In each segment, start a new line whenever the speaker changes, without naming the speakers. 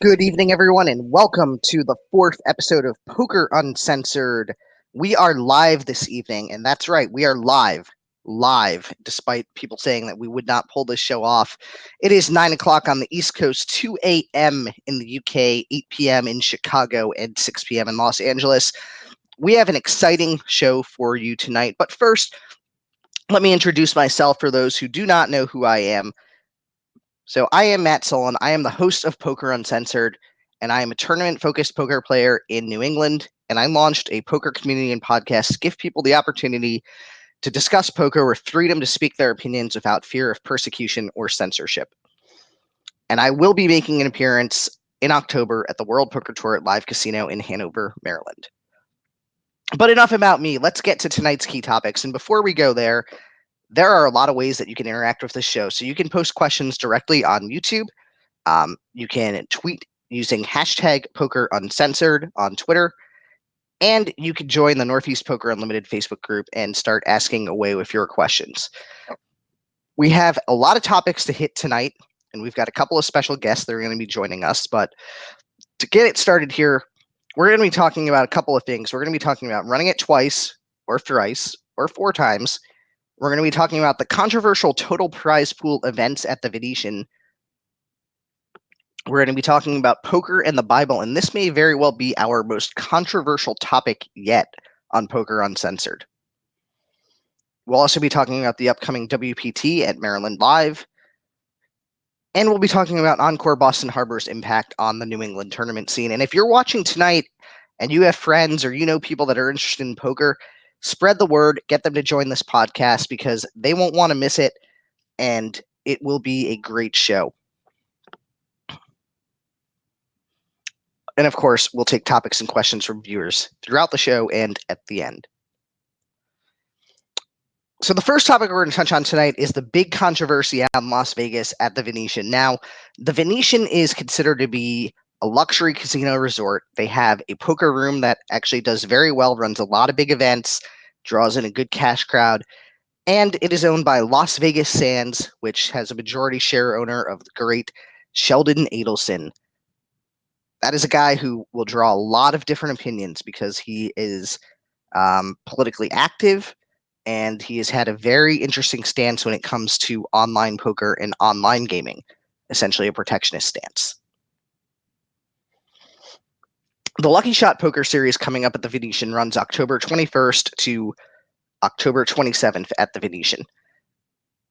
Good evening, everyone, and welcome to the fourth episode of Poker Uncensored. We are live this evening, and that's right, we are live, despite people saying that we would not pull this show off. It is 9 o'clock on the East Coast, 2 a.m. in the UK, 8 p.m. in Chicago, and 6 p.m. in Los Angeles. We have an exciting show for you tonight, but first, let me introduce myself for those who do not know who I am. So I am Matt Solon. I am the host of Poker Uncensored, and I am a tournament-focused poker player in New England. And I launched a poker community and podcast to give people the opportunity to discuss poker with freedom to speak their opinions without fear of persecution or censorship. And I will be making an appearance in October at the World Poker Tour at Live Casino in Hanover, Maryland. But enough about me. Let's get to tonight's key topics. And before we go there are a lot of ways that you can interact with this show. So you can post questions directly on YouTube. You can tweet using hashtag Poker Uncensored on Twitter. And you can join the Northeast Poker Unlimited Facebook group and start asking away with your questions. We have a lot of topics to hit tonight, and we've got a couple of special guests that are going to be joining us. But to get it started here, we're going to be talking about a couple of things. We're going to be talking about running it twice or thrice or four times. We're going to be talking about the controversial total prize pool events at the Venetian. We're going to be talking about poker and the Bible, and this may very well be our most controversial topic yet on Poker Uncensored. We'll also be talking about the upcoming WPT at Maryland Live, and we'll be talking about Encore Boston Harbor's impact on the New England tournament scene. And if you're watching tonight and you have friends or you know people that are interested in poker, spread the word, get them to join this podcast because they won't want to miss it, and it will be a great show. And of course, we'll take topics and questions from viewers throughout the show and at the end. So the first topic we're going to touch on tonight is the big controversy out in Las Vegas at the Venetian. Now, the Venetian is considered to be a luxury casino resort. They have a poker room that actually does very well, runs a lot of big events, draws in a good cash crowd, and it is owned by Las Vegas Sands, which has a majority share owner of the great Sheldon Adelson. That is a guy who will draw a lot of different opinions because he is politically active, and he has had a very interesting stance when it comes to online poker and online gaming, essentially a protectionist stance. The Lucky Shot Poker Series coming up at the Venetian runs October 21st to October 27th at the Venetian.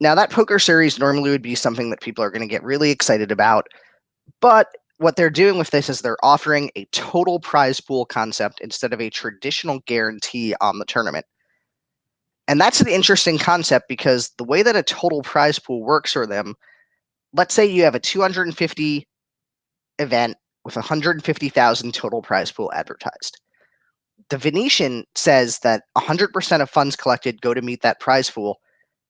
Now, that poker series normally would be something that people are going to get really excited about, but what they're doing with this is they're offering a total prize pool concept instead of a traditional guarantee on the tournament. And that's an interesting concept because the way that a total prize pool works for them, let's say you have a 250 event with 150,000 total prize pool advertised. The Venetian says that 100% of funds collected go to meet that prize pool,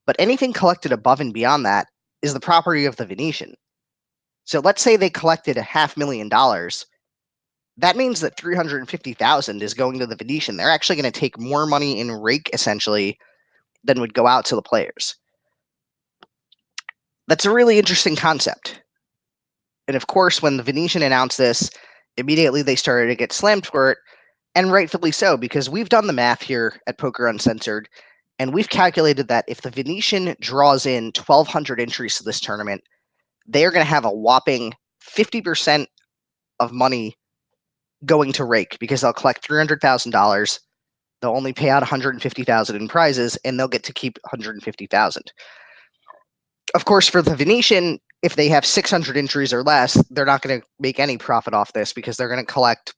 but anything collected above and beyond that is the property of the Venetian. So let's say they collected $500,000. That means that 350,000 is going to the Venetian. They're actually going to take more money in rake, essentially, than would go out to the players. That's a really interesting concept. And of course, when the Venetian announced this, immediately they started to get slammed for it, and rightfully so, because we've done the math here at Poker Uncensored, and we've calculated that if the Venetian draws in 1,200 entries to this tournament, they are going to have a whopping 50% of money going to rake because they'll collect $300,000. They'll only pay out $150,000 in prizes, and they'll get to keep $150,000. Of course, for the Venetian, if they have 600 entries or less, they're not going to make any profit off this because they're going to collect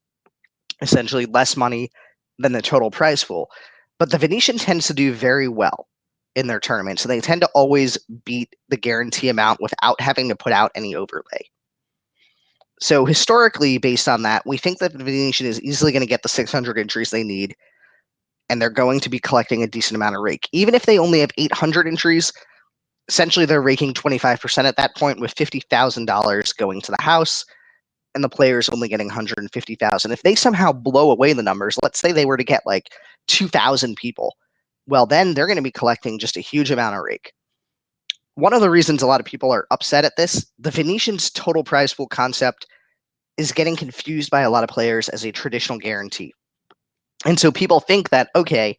essentially less money than the total prize pool. But the Venetian tends to do very well in their tournament, so they tend to always beat the guarantee amount without having to put out any overlay. So historically, based on that, we think that the Venetian is easily going to get the 600 entries they need, and they're going to be collecting a decent amount of rake. Even if they only have 800 entries, essentially they're raking 25% at that point, with $50,000 going to the house and the players only getting 150,000. If they somehow blow away the numbers, let's say they were to get like 2,000 people, well, then they're going to be collecting just a huge amount of rake. One of the reasons a lot of people are upset at this, the Venetian's total prize pool concept is getting confused by a lot of players as a traditional guarantee. And so people think that, okay,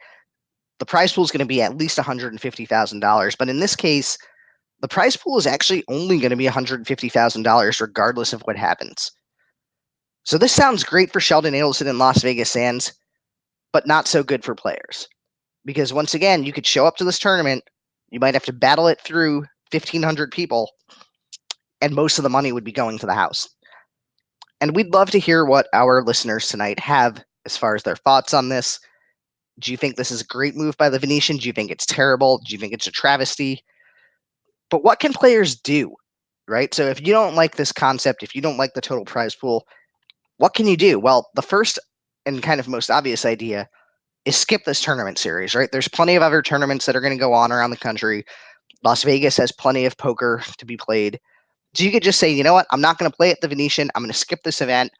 the prize pool is going to be at least $150,000. But in this case, the prize pool is actually only going to be $150,000 regardless of what happens. So this sounds great for Sheldon Adelson and Las Vegas Sands, but not so good for players. Because once again, you could show up to this tournament, you might have to battle it through 1,500 people, and most of the money would be going to the house. And we'd love to hear what our listeners tonight have as far as their thoughts on this. Do you think this is a great move by the Venetian? Do you think it's terrible? Do you think it's a travesty? But what can players do, right? So if you don't like this concept, if you don't like the total prize pool, what can you do? Well, the first and kind of most obvious idea is skip this tournament series, right? There's plenty of other tournaments that are going to go on around the country. Las Vegas has plenty of poker to be played. So you could just say, you know what? I'm not going to play at the Venetian. I'm going to skip this event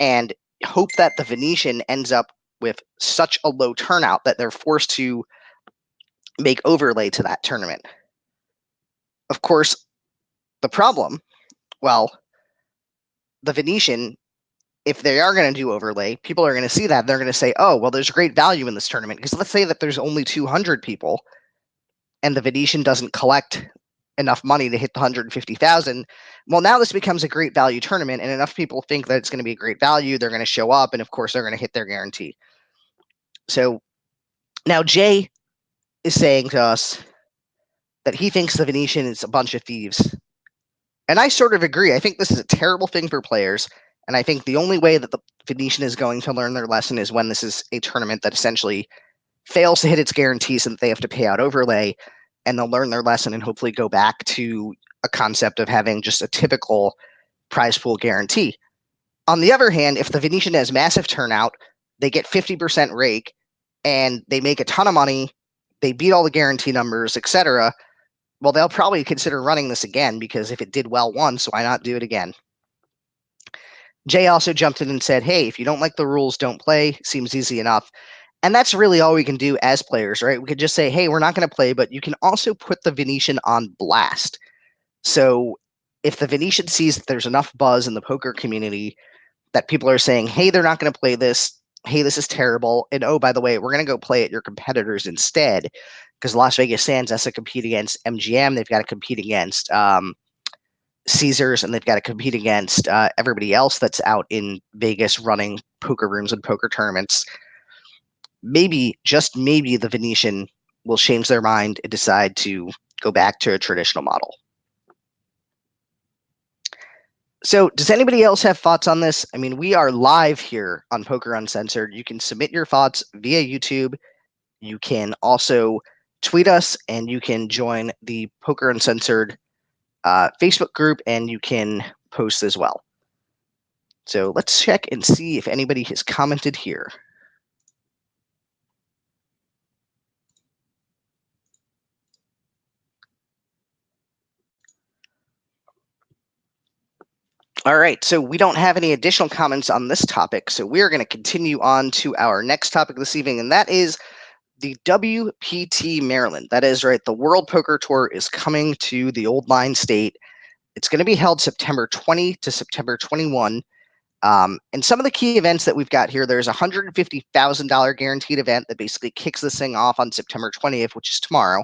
and hope that the Venetian ends up with such a low turnout that they're forced to make overlay to that tournament. Of course, the problem, well, the Venetian, if they are going to do overlay, people are going to see that. They're going to say, oh, well, there's great value in this tournament. Because let's say that there's only 200 people and the Venetian doesn't collect enough money to hit the 150,000. Well, now this becomes a great value tournament, and enough people think that it's going to be a great value. They're going to show up, and of course, they're going to hit their guarantee. So now Jay is saying to us that he thinks the Venetian is a bunch of thieves. And I sort of agree. I think this is a terrible thing for players. And I think the only way that the Venetian is going to learn their lesson is when this is a tournament that essentially fails to hit its guarantees and they have to pay out overlay, and they'll learn their lesson and hopefully go back to a concept of having just a typical prize pool guarantee. On the other hand, if the Venetian has massive turnout, they get 50% rake, and they make a ton of money, they beat all the guarantee numbers, etc., well, they'll probably consider running this again, because if it did well once, why not do it again? Jay also jumped in and said, hey, if you don't like the rules, don't play. Seems easy enough. And that's really all we can do as players, right? We could just say, hey, we're not going to play, but you can also put the Venetian on blast. So if the Venetian sees that there's enough buzz in the poker community that people are saying, hey, they're not going to play this. Hey, this is terrible. And oh, by the way, we're going to go play at your competitors instead, because Las Vegas Sands has to compete against MGM. They've got to compete against Caesars, and they've got to compete against everybody else that's out in Vegas running poker rooms and poker tournaments. Maybe, just maybe, the Venetian will change their mind and decide to go back to a traditional model. So does anybody else have thoughts on this? I mean, we are live here on Poker Uncensored. You can submit your thoughts via YouTube. You can also tweet us, and you can join the Poker Uncensored Facebook group, and you can post as well. So let's check and see if anybody has commented here. All right, so we don't have any additional comments on this topic, so we're going to continue on to our next topic this evening, and that is the WPT Maryland. That is right, the World Poker Tour is coming to the Old Line State. It's going to be held September 20 to September 21. And some of the key events that we've got here, there's a $150,000 guaranteed event that basically kicks this thing off on September 20th, which is tomorrow.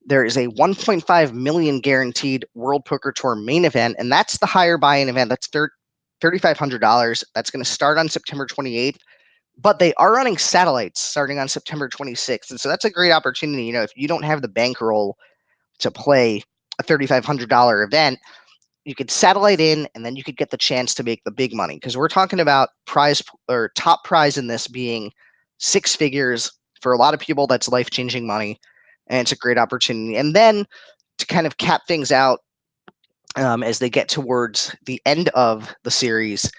There is a 1.5 million guaranteed World Poker Tour main event, and that's the higher buy-in event. That's $3,500. That's going to start on September 28th, but they are running satellites starting on September 26th, and so that's a great opportunity. You know, if you don't have the bankroll to play a $3,500 event, you could satellite in, and then you could get the chance to make the big money, because we're talking about prize or top prize in this being six figures. For a lot of people, that's life-changing money, and it's a great opportunity. And then to kind of cap things out, as they get towards the end of the series,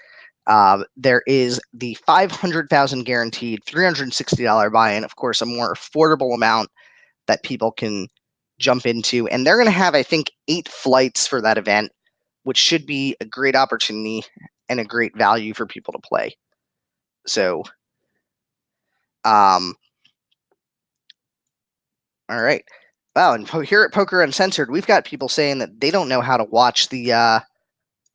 there is the 500,000 guaranteed, $360 buy-in. Of course, a more affordable amount that people can jump into, and they're going to have, I think, 8 flights for that event, which should be a great opportunity and a great value for people to play. So, all right. Wow, and here at Poker Uncensored, we've got people saying that they don't know how to watch the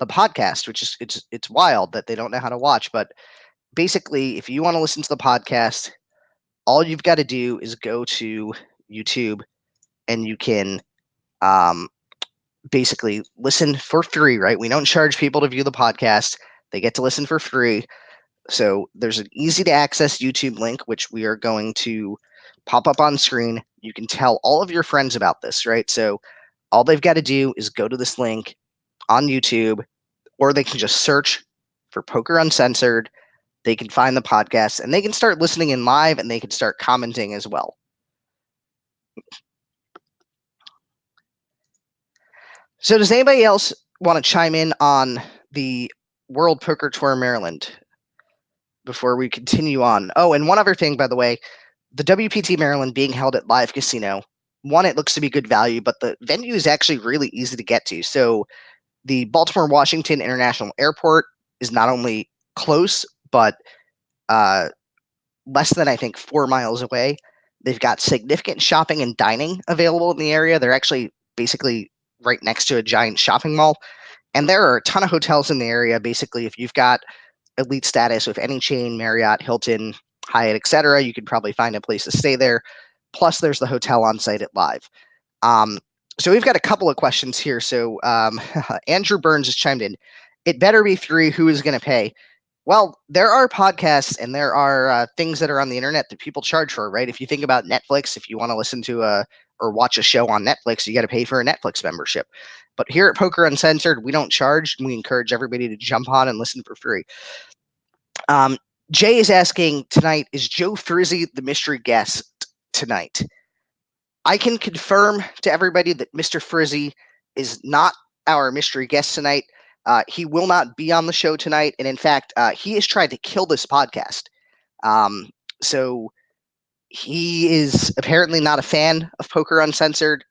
the podcast, which is it's wild that they don't know how to watch. But basically, if you want to listen to the podcast, all you've got to do is go to YouTube, and you can basically listen for free, right? We don't charge people to view the podcast. They get to listen for free. So there's an easy to access YouTube link, which we are going to pop up on screen. You can tell all of your friends about this, right? So all they've got to do is go to this link on YouTube, or they can just search for Poker Uncensored. They can find the podcast, and they can start listening in live, and they can start commenting as well. So does anybody else want to chime in on the World Poker Tour Maryland before we continue on? Oh, and one other thing, by the way, the WPT Maryland being held at Live Casino, one, it looks to be good value, but the venue is actually really easy to get to. So the Baltimore-Washington International Airport is not only close, but less than, I think, 4 miles away. They've got significant shopping and dining available in the area. They're actually basically right next to a giant shopping mall. And there are a ton of hotels in the area. Basically, if you've got elite status with any chain, Marriott, Hilton, Hyatt, etc., you could probably find a place to stay there. Plus, there's the hotel on site at Live. So we've got a couple of questions here. So Andrew Burns has chimed in. It better be free. Who is going to pay? Well, there are podcasts and there are things that are on the internet that people charge for, right? If you think about Netflix, if you want to listen to or watch a show on Netflix, you got to pay for a Netflix membership. But here at Poker Uncensored, we don't charge. We encourage everybody to jump on and listen for free. Jay is asking tonight, is Joe Frizzy the mystery guest tonight? I can confirm to everybody that Mr. Frizzy is not our mystery guest tonight. He will not be on the show tonight. And in fact, he has tried to kill this podcast. So he is apparently not a fan of Poker Uncensored.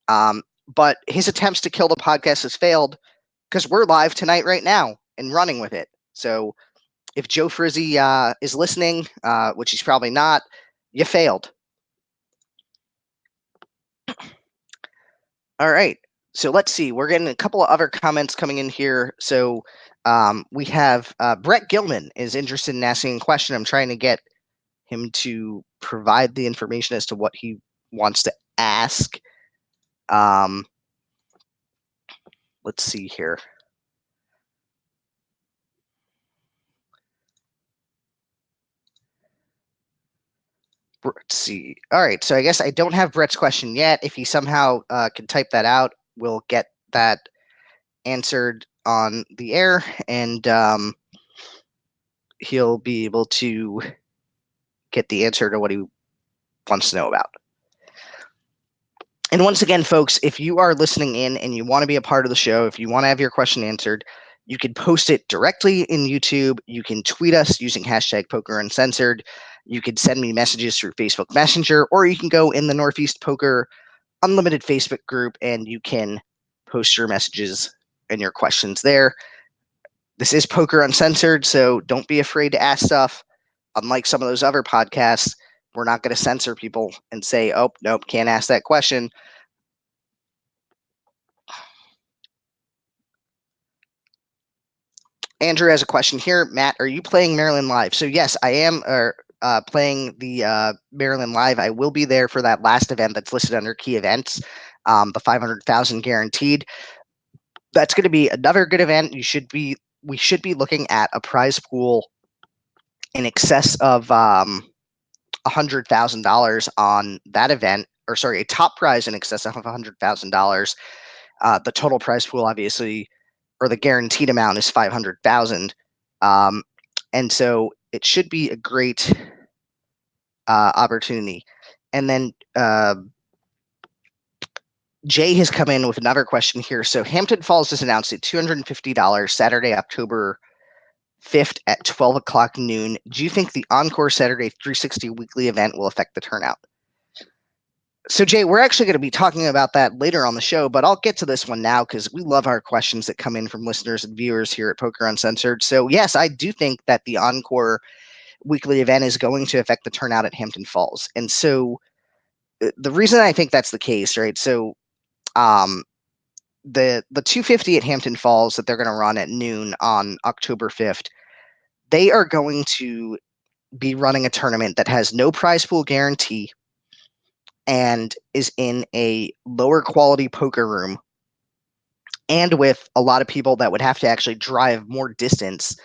But his attempts to kill the podcast has failed because we're live tonight right now and running with it. So if Joe Frizzy is listening, which he's probably not, you failed. All right. So let's see. We're getting a couple of other comments coming in here. So we have Brett Gilman is interested in asking a question. I'm trying to get him to provide the information as to what he wants to ask. Let's see here. Let's see. All right. So I guess I don't have Brett's question yet. If he somehow can type that out, we'll get that answered on the air, and he'll be able to get the answer to what he wants to know about. And once again, folks, if you are listening in and you want to be a part of the show, if you want to have your question answered, you can post it directly in YouTube. You can tweet us using hashtag Poker Uncensored. You can send me messages through Facebook Messenger, or you can go in the Northeast Poker Unlimited Facebook group and you can post your messages and your questions there. This is Poker Uncensored, so don't be afraid to ask stuff. Unlike some of those other podcasts, we're not going to censor people and say, oh, nope, can't ask that question. Andrew has a question here. Matt, are you playing Maryland Live? So yes, I am playing the Maryland Live. I will be there for that last event that's listed under key events, the 500,000 guaranteed. That's going to be another good event. We should be looking at a prize pool in excess of $100,000 on that event, or sorry, a top prize in excess of $100,000. The total prize pool, obviously, or the guaranteed amount is $500,000, and so it should be a great opportunity. And then Jay has come in with another question here. So Hampton Falls has announced a $250 Saturday, October 5th at 12 o'clock noon. Do you think the Encore Saturday 360 weekly event will affect the turnout? So, Jay, we're actually going to be talking about that later on the show, but I'll get to this one now because we love our questions that come in from listeners and viewers here at Poker Uncensored. So, yes, I do think that the Encore weekly event is going to affect the turnout at Hampton Falls. And so the reason I think that's the case, right? So the 250 at Hampton Falls that they're going to run at noon on October 5th, they are going to be running a tournament that has no prize pool guarantee and is in a lower quality poker room, and with a lot of people that would have to actually drive more distance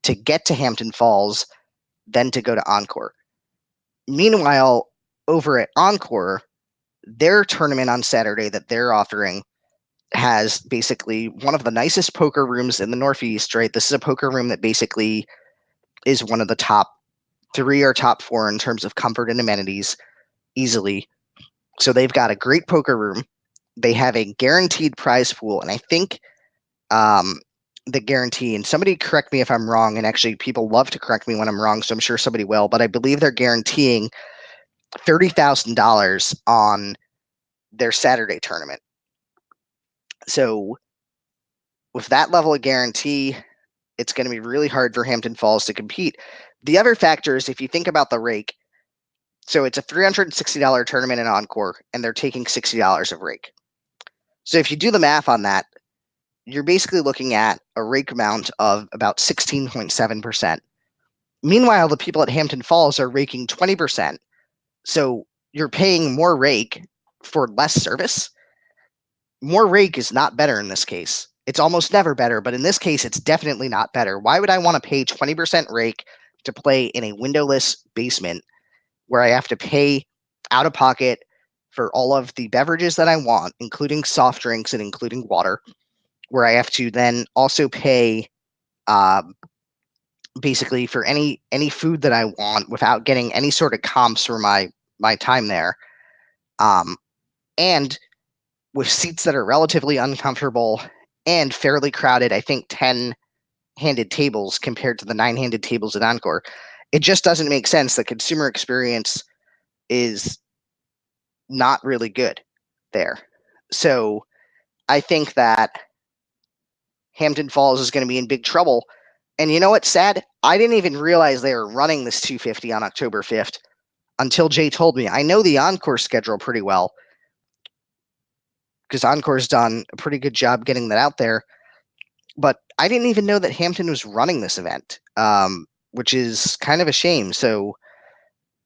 to get to Hampton Falls than to go to Encore. Meanwhile, over at Encore, their tournament on Saturday that they're offering has basically one of the nicest poker rooms in the Northeast, right? This is a poker room that basically is one of the top 3 or top 4 in terms of comfort and amenities easily. So they've got a great poker room. They have a guaranteed prize pool, and I think the guarantee, and somebody correct me if I'm wrong, and actually people love to correct me when I'm wrong, so I'm sure somebody will, but I believe they're guaranteeing $30,000 on their Saturday tournament. So with that level of guarantee, it's going to be really hard for Hampton Falls to compete. The other factor is if you think about the rake, so it's a $360 tournament in Encore, and they're taking $60 of rake. So if you do the math on that, you're basically looking at a rake amount of about 16.7%. Meanwhile, the people at Hampton Falls are raking 20%. So you're paying more rake for less service. More rake is not better in this case. It's almost never better, but in this case, it's definitely not better. Why would I want to pay 20% rake to play in a windowless basement where I have to pay out of pocket for all of the beverages that I want, including soft drinks and including water, where I have to then also pay basically for any food that I want without getting any sort of comps for my time there, and with seats that are relatively uncomfortable and fairly crowded. I think 10-handed tables compared to the 9-handed tables at Encore. It just doesn't make sense. The consumer experience is not really good there. So I think that Hampton Falls is going to be in big trouble. And you know what's sad? I didn't even realize they were running this 250 on October 5th until Jay told me. I know the Encore schedule pretty well because Encore's done a pretty good job getting that out there. But I didn't even know that Hampton was running this event, which is kind of a shame. So,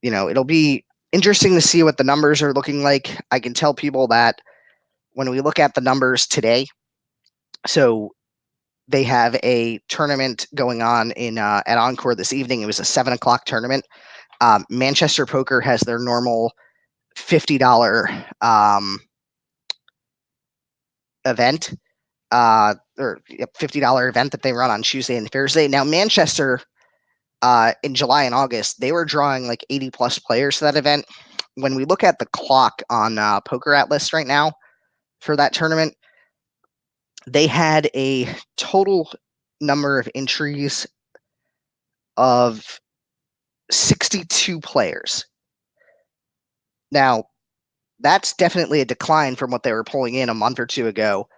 it'll be interesting to see what the numbers are looking like. I can tell people that when we look at the numbers today, so they have a tournament going on at Encore this evening. It was a 7:00 tournament. Manchester Poker has their normal $50 event, or $50 event that they run on Tuesday and Thursday. Now, Manchester, in July and August, they were drawing like 80 plus players to that event. When we look at the clock on Poker Atlas right now for that tournament, they had a total number of entries of 62 players. Now, that's definitely a decline from what they were pulling in a month or two ago.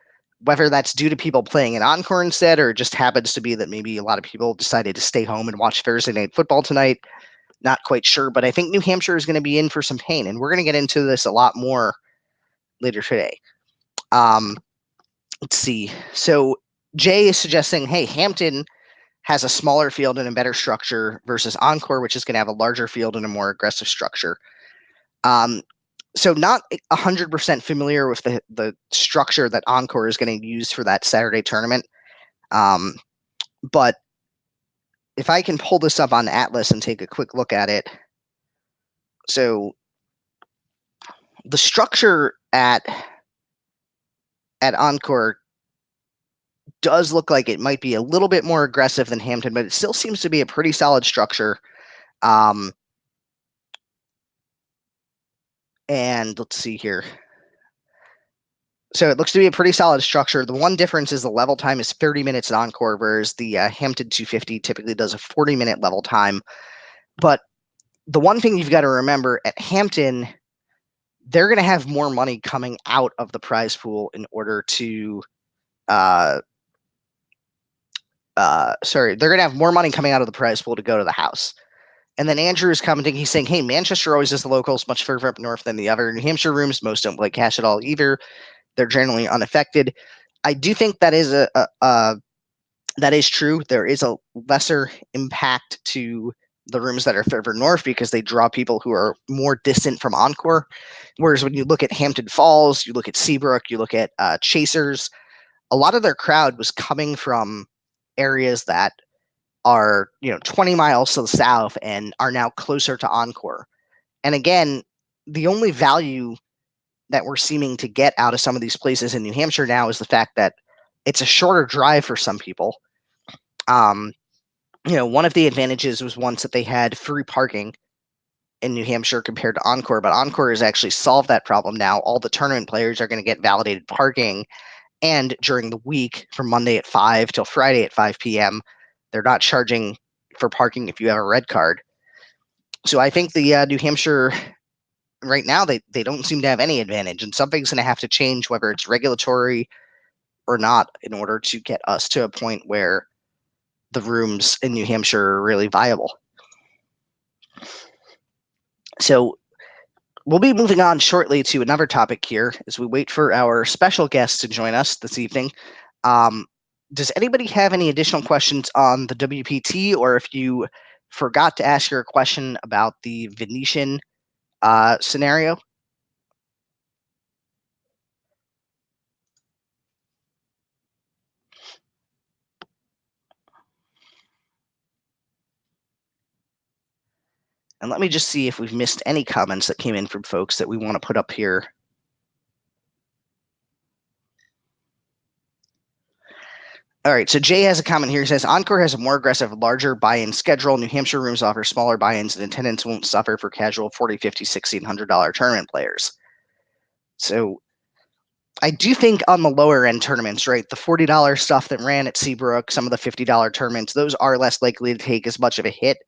Whether that's due to people playing an Encore instead, or it just happens to be that maybe a lot of people decided to stay home and watch Thursday Night Football tonight, not quite sure. But I think New Hampshire is going to be in for some pain, and we're going to get into this a lot more later today. Let's see. So Jay is suggesting, hey, Hampton has a smaller field and a better structure versus Encore, which is going to have a larger field and a more aggressive structure. So not 100% familiar with the structure that Encore is going to use for that Saturday tournament. But if I can pull this up on Atlas and take a quick look at it. So the structure at Encore does look like it might be a little bit more aggressive than Hampton, but it still seems to be a pretty solid structure. And let's see here. So it looks to be a pretty solid structure. The one difference is the level time is 30 minutes at Encore, whereas the Hampton 250 typically does a 40-minute level time. But the one thing you've got to remember, at Hampton, they're going to have more money coming out of the prize pool in order to they're going to have more money coming out of the prize pool to go to the house. And then Andrew is commenting, he's saying, hey, Manchester always does the locals much further up north than the other New Hampshire rooms. Most don't play cash at all either. they're generally unaffected. I do think that is that is true. There is a lesser impact to the rooms that are further north because they draw people who are more distant from Encore. Whereas when you look at Hampton Falls, you look at Seabrook, you look at Chasers, a lot of their crowd was coming from areas that are 20 miles to the south and are now closer to Encore. And again, the only value that we're seeming to get out of some of these places in New Hampshire now is the fact that it's a shorter drive for some people. One of the advantages was once that they had free parking in New Hampshire compared to Encore, but Encore has actually solved that problem now. All the tournament players are going to get validated parking, and during the week from Monday at 5 till Friday at 5 p.m., they're not charging for parking if you have a red card. So I think the New Hampshire right now they don't seem to have any advantage, and something's going to have to change, whether it's regulatory or not, in order to get us to a point where the rooms in New Hampshire are really viable. So we'll be moving on shortly to another topic here as we wait for our special guest to join us this evening. Does anybody have any additional questions on the WPT, or if you forgot to ask your question about the Venetian scenario? And let me just see if we've missed any comments that came in from folks that we want to put up here. All right, so Jay has a comment here. He says, Encore has a more aggressive, larger buy-in schedule. New Hampshire rooms offer smaller buy-ins, and attendance won't suffer for casual $40, $50, $1,600 tournament players. So I do think on the lower end tournaments, right, the $40 stuff that ran at Seabrook, some of the $50 tournaments, those are less likely to take as much of a hit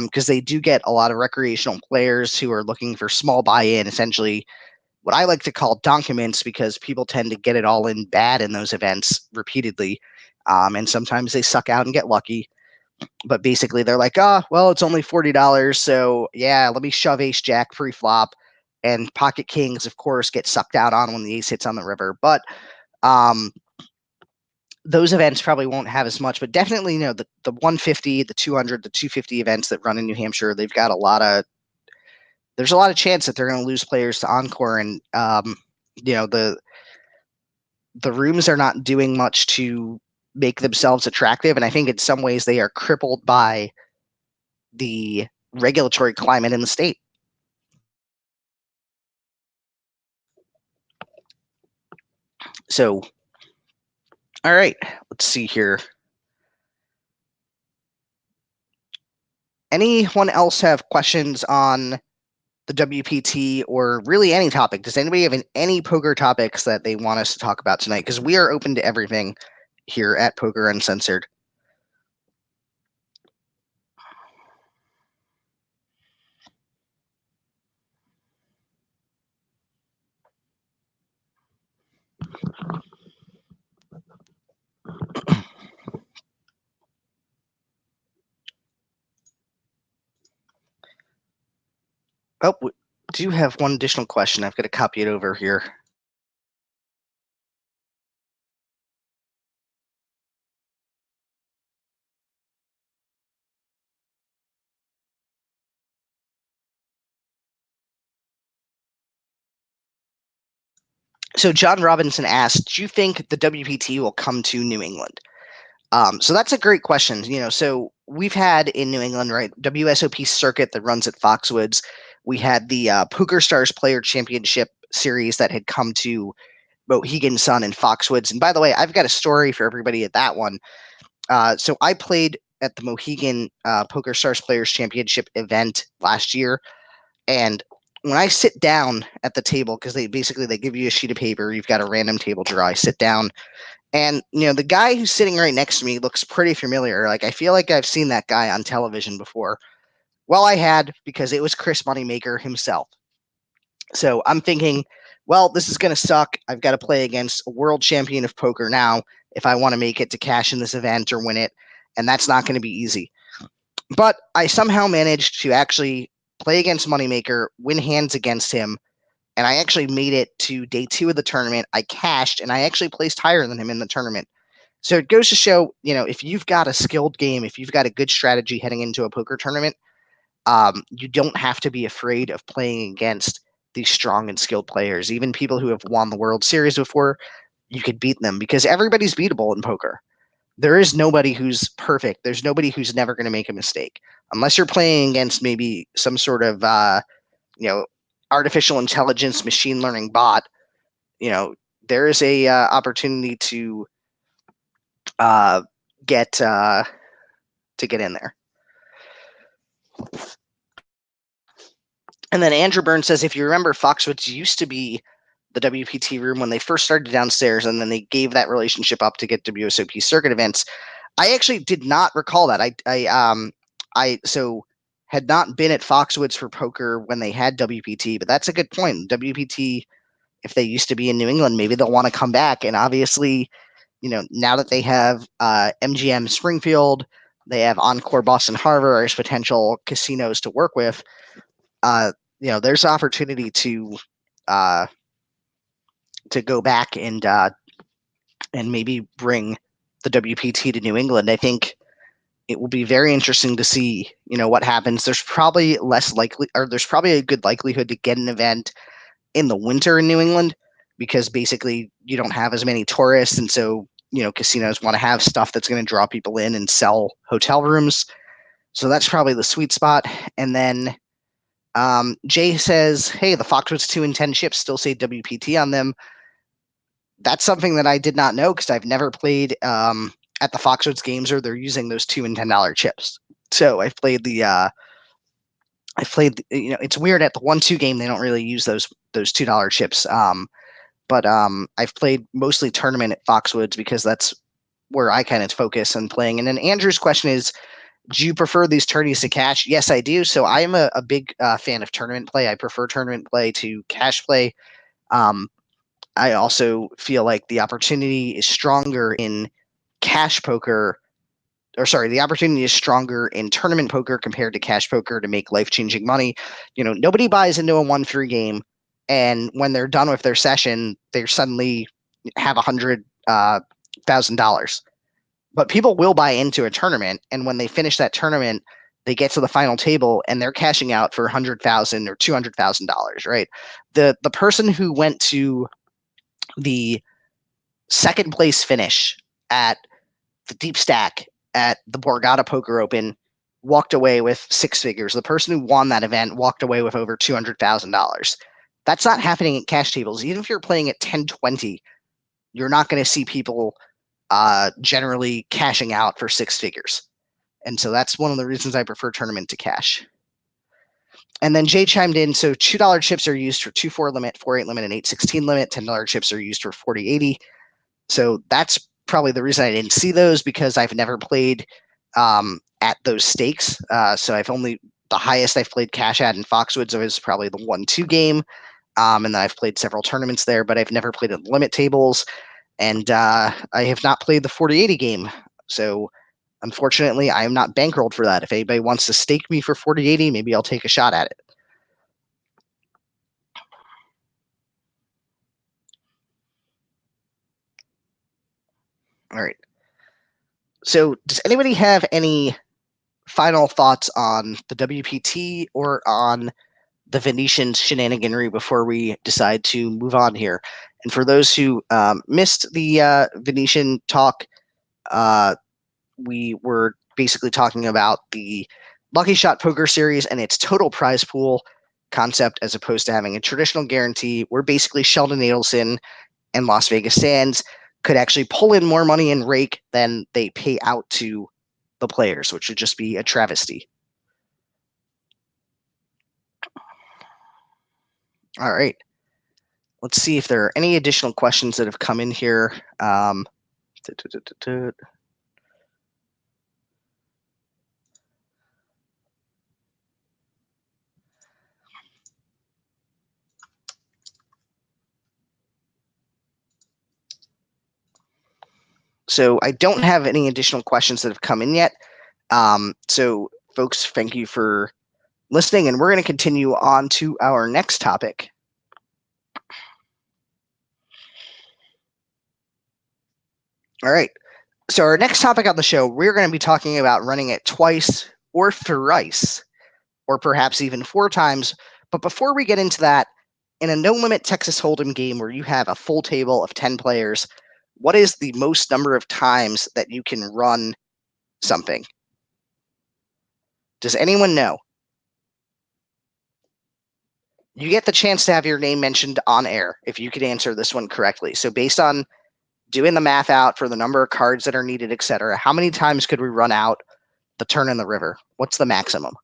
because they do get a lot of recreational players who are looking for small buy-in, essentially what I like to call donkiments, because people tend to get it all in bad in those events repeatedly. And sometimes they suck out and get lucky. But basically, they're like, oh, well, it's only $40. So, yeah, let me shove ace jack pre flop. And pocket kings, of course, get sucked out on when the ace hits on the river. But those events probably won't have as much. But definitely, the 150, the 200, the 250 events that run in New Hampshire, they've got there's a lot of chance that they're going to lose players to Encore. And, the rooms are not doing much to make themselves attractive. And I think in some ways they are crippled by the regulatory climate in the state. So, all right, let's see here. Anyone else have questions on the WPT or really any topic? Does anybody have any poker topics that they want us to talk about tonight? Because we are open to everything here at Poker Uncensored. Oh, we do have one additional question. I've got to copy it over here. So John Robinson asked, do you think the WPT will come to New England? So that's a great question. So we've had in New England, right, WSOP circuit that runs at Foxwoods. We had the Poker Stars Player Championship series that had come to Mohegan Sun and Foxwoods. And by the way, I've got a story for everybody at that one. So I played at the Mohegan Poker Stars Players Championship event last year, and when I sit down at the table, because they give you a sheet of paper, you've got a random table draw. I sit down, and the guy who's sitting right next to me looks pretty familiar. Like I feel like I've seen that guy on television before. Well, I had, because it was Chris Moneymaker himself. So I'm thinking, well, this is going to suck. I've got to play against a world champion of poker now if I want to make it to cash in this event or win it, and that's not going to be easy. But I somehow managed to actually play against Moneymaker, win hands against him, and I actually made it to day 2 of the tournament. I cashed, and I actually placed higher than him in the tournament. So it goes to show, if you've got a skilled game, if you've got a good strategy heading into a poker tournament, you don't have to be afraid of playing against these strong and skilled players. Even people who have won the World Series before, you could beat them because everybody's beatable in poker. There is nobody who's perfect. There's nobody who's never going to make a mistake, unless you're playing against maybe some sort of artificial intelligence, machine learning bot. There is a opportunity to get in there. And then Andrew Burns says, if you remember, Foxwoods used to be the WPT room when they first started downstairs, and then they gave that relationship up to get WSOP circuit events. I actually did not recall that. I had not been at Foxwoods for poker when they had WPT, but that's a good point. WPT, if they used to be in New England, maybe they'll want to come back. And obviously, now that they have MGM Springfield, they have Encore Boston Harbor as potential casinos to work with. There's opportunity to go back and maybe bring the WPT to New England. I think it will be very interesting to see, what happens. There's probably there's probably a good likelihood to get an event in the winter in New England because basically you don't have as many tourists, and so casinos want to have stuff that's going to draw people in and sell hotel rooms. So that's probably the sweet spot. And then Jay says, hey, the Foxwoods 2 and 10 chips still say WPT on them. That's something that I did not know because I've never played at the Foxwoods games where they're using those $2 and $10 chips. So I've played it's weird at the 1-2 game they don't really use those $2 chips. But I've played mostly tournament at Foxwoods because that's where I kind of focus on playing. And then Andrew's question is, do you prefer these tourneys to cash? Yes, I do. So I am a big fan of tournament play. I prefer tournament play to cash play. I also feel like the opportunity is stronger in cash poker, the opportunity is stronger in tournament poker compared to cash poker to make life-changing money. Nobody buys into a 1-3 game, and when they're done with their session, they suddenly have $100,000. But people will buy into a tournament, and when they finish that tournament, they get to the final table and they're cashing out for $100,000 or $200,000, right? The person who went to the second place finish at the deep stack at the Borgata Poker Open walked away with 6 figures. The person who won that event walked away with over $200,000. That's not happening at cash tables. Even if you're playing at 10-20, you're not going to see people generally cashing out for 6 figures. And so that's one of the reasons I prefer tournament to cash. And then Jay chimed in, so $2 chips are used for 2-4 limit, 4-8 limit, and 8-16 limit. $10 chips are used for 40-80. So that's probably the reason I didn't see those, because I've never played at those stakes. So the highest I've played cash at in Foxwoods was probably the 1-2 game. And then I've played several tournaments there, but I've never played at limit tables. And I have not played the 40-80 game. So unfortunately, I am not bankrolled for that. If anybody wants to stake me for 40-80, maybe I'll take a shot at it. All right. So does anybody have any final thoughts on the WPT or on the Venetian shenaniganry before we decide to move on here? And for those who missed the Venetian talk, we were basically talking about the Lucky Shot Poker Series and its total prize pool concept as opposed to having a traditional guarantee, where basically Sheldon Adelson and Las Vegas Sands could actually pull in more money and rake than they pay out to the players, which would just be a travesty. All right. Let's see if there are any additional questions that have come in here. So I don't have any additional questions that have come in yet. So folks, thank you for listening, and we're going to continue on to our next topic. All right. So our next topic on the show, we're going to be talking about running it twice or thrice, or perhaps even 4 times. But before we get into that, in a no-limit Texas Hold'em game where you have a full table of 10 players, what is the most number of times that you can run something? Does anyone know? You get the chance to have your name mentioned on air if you could answer this one correctly. So based on doing the math out for the number of cards that are needed, etc., how many times could we run out the turn in the river? What's the maximum?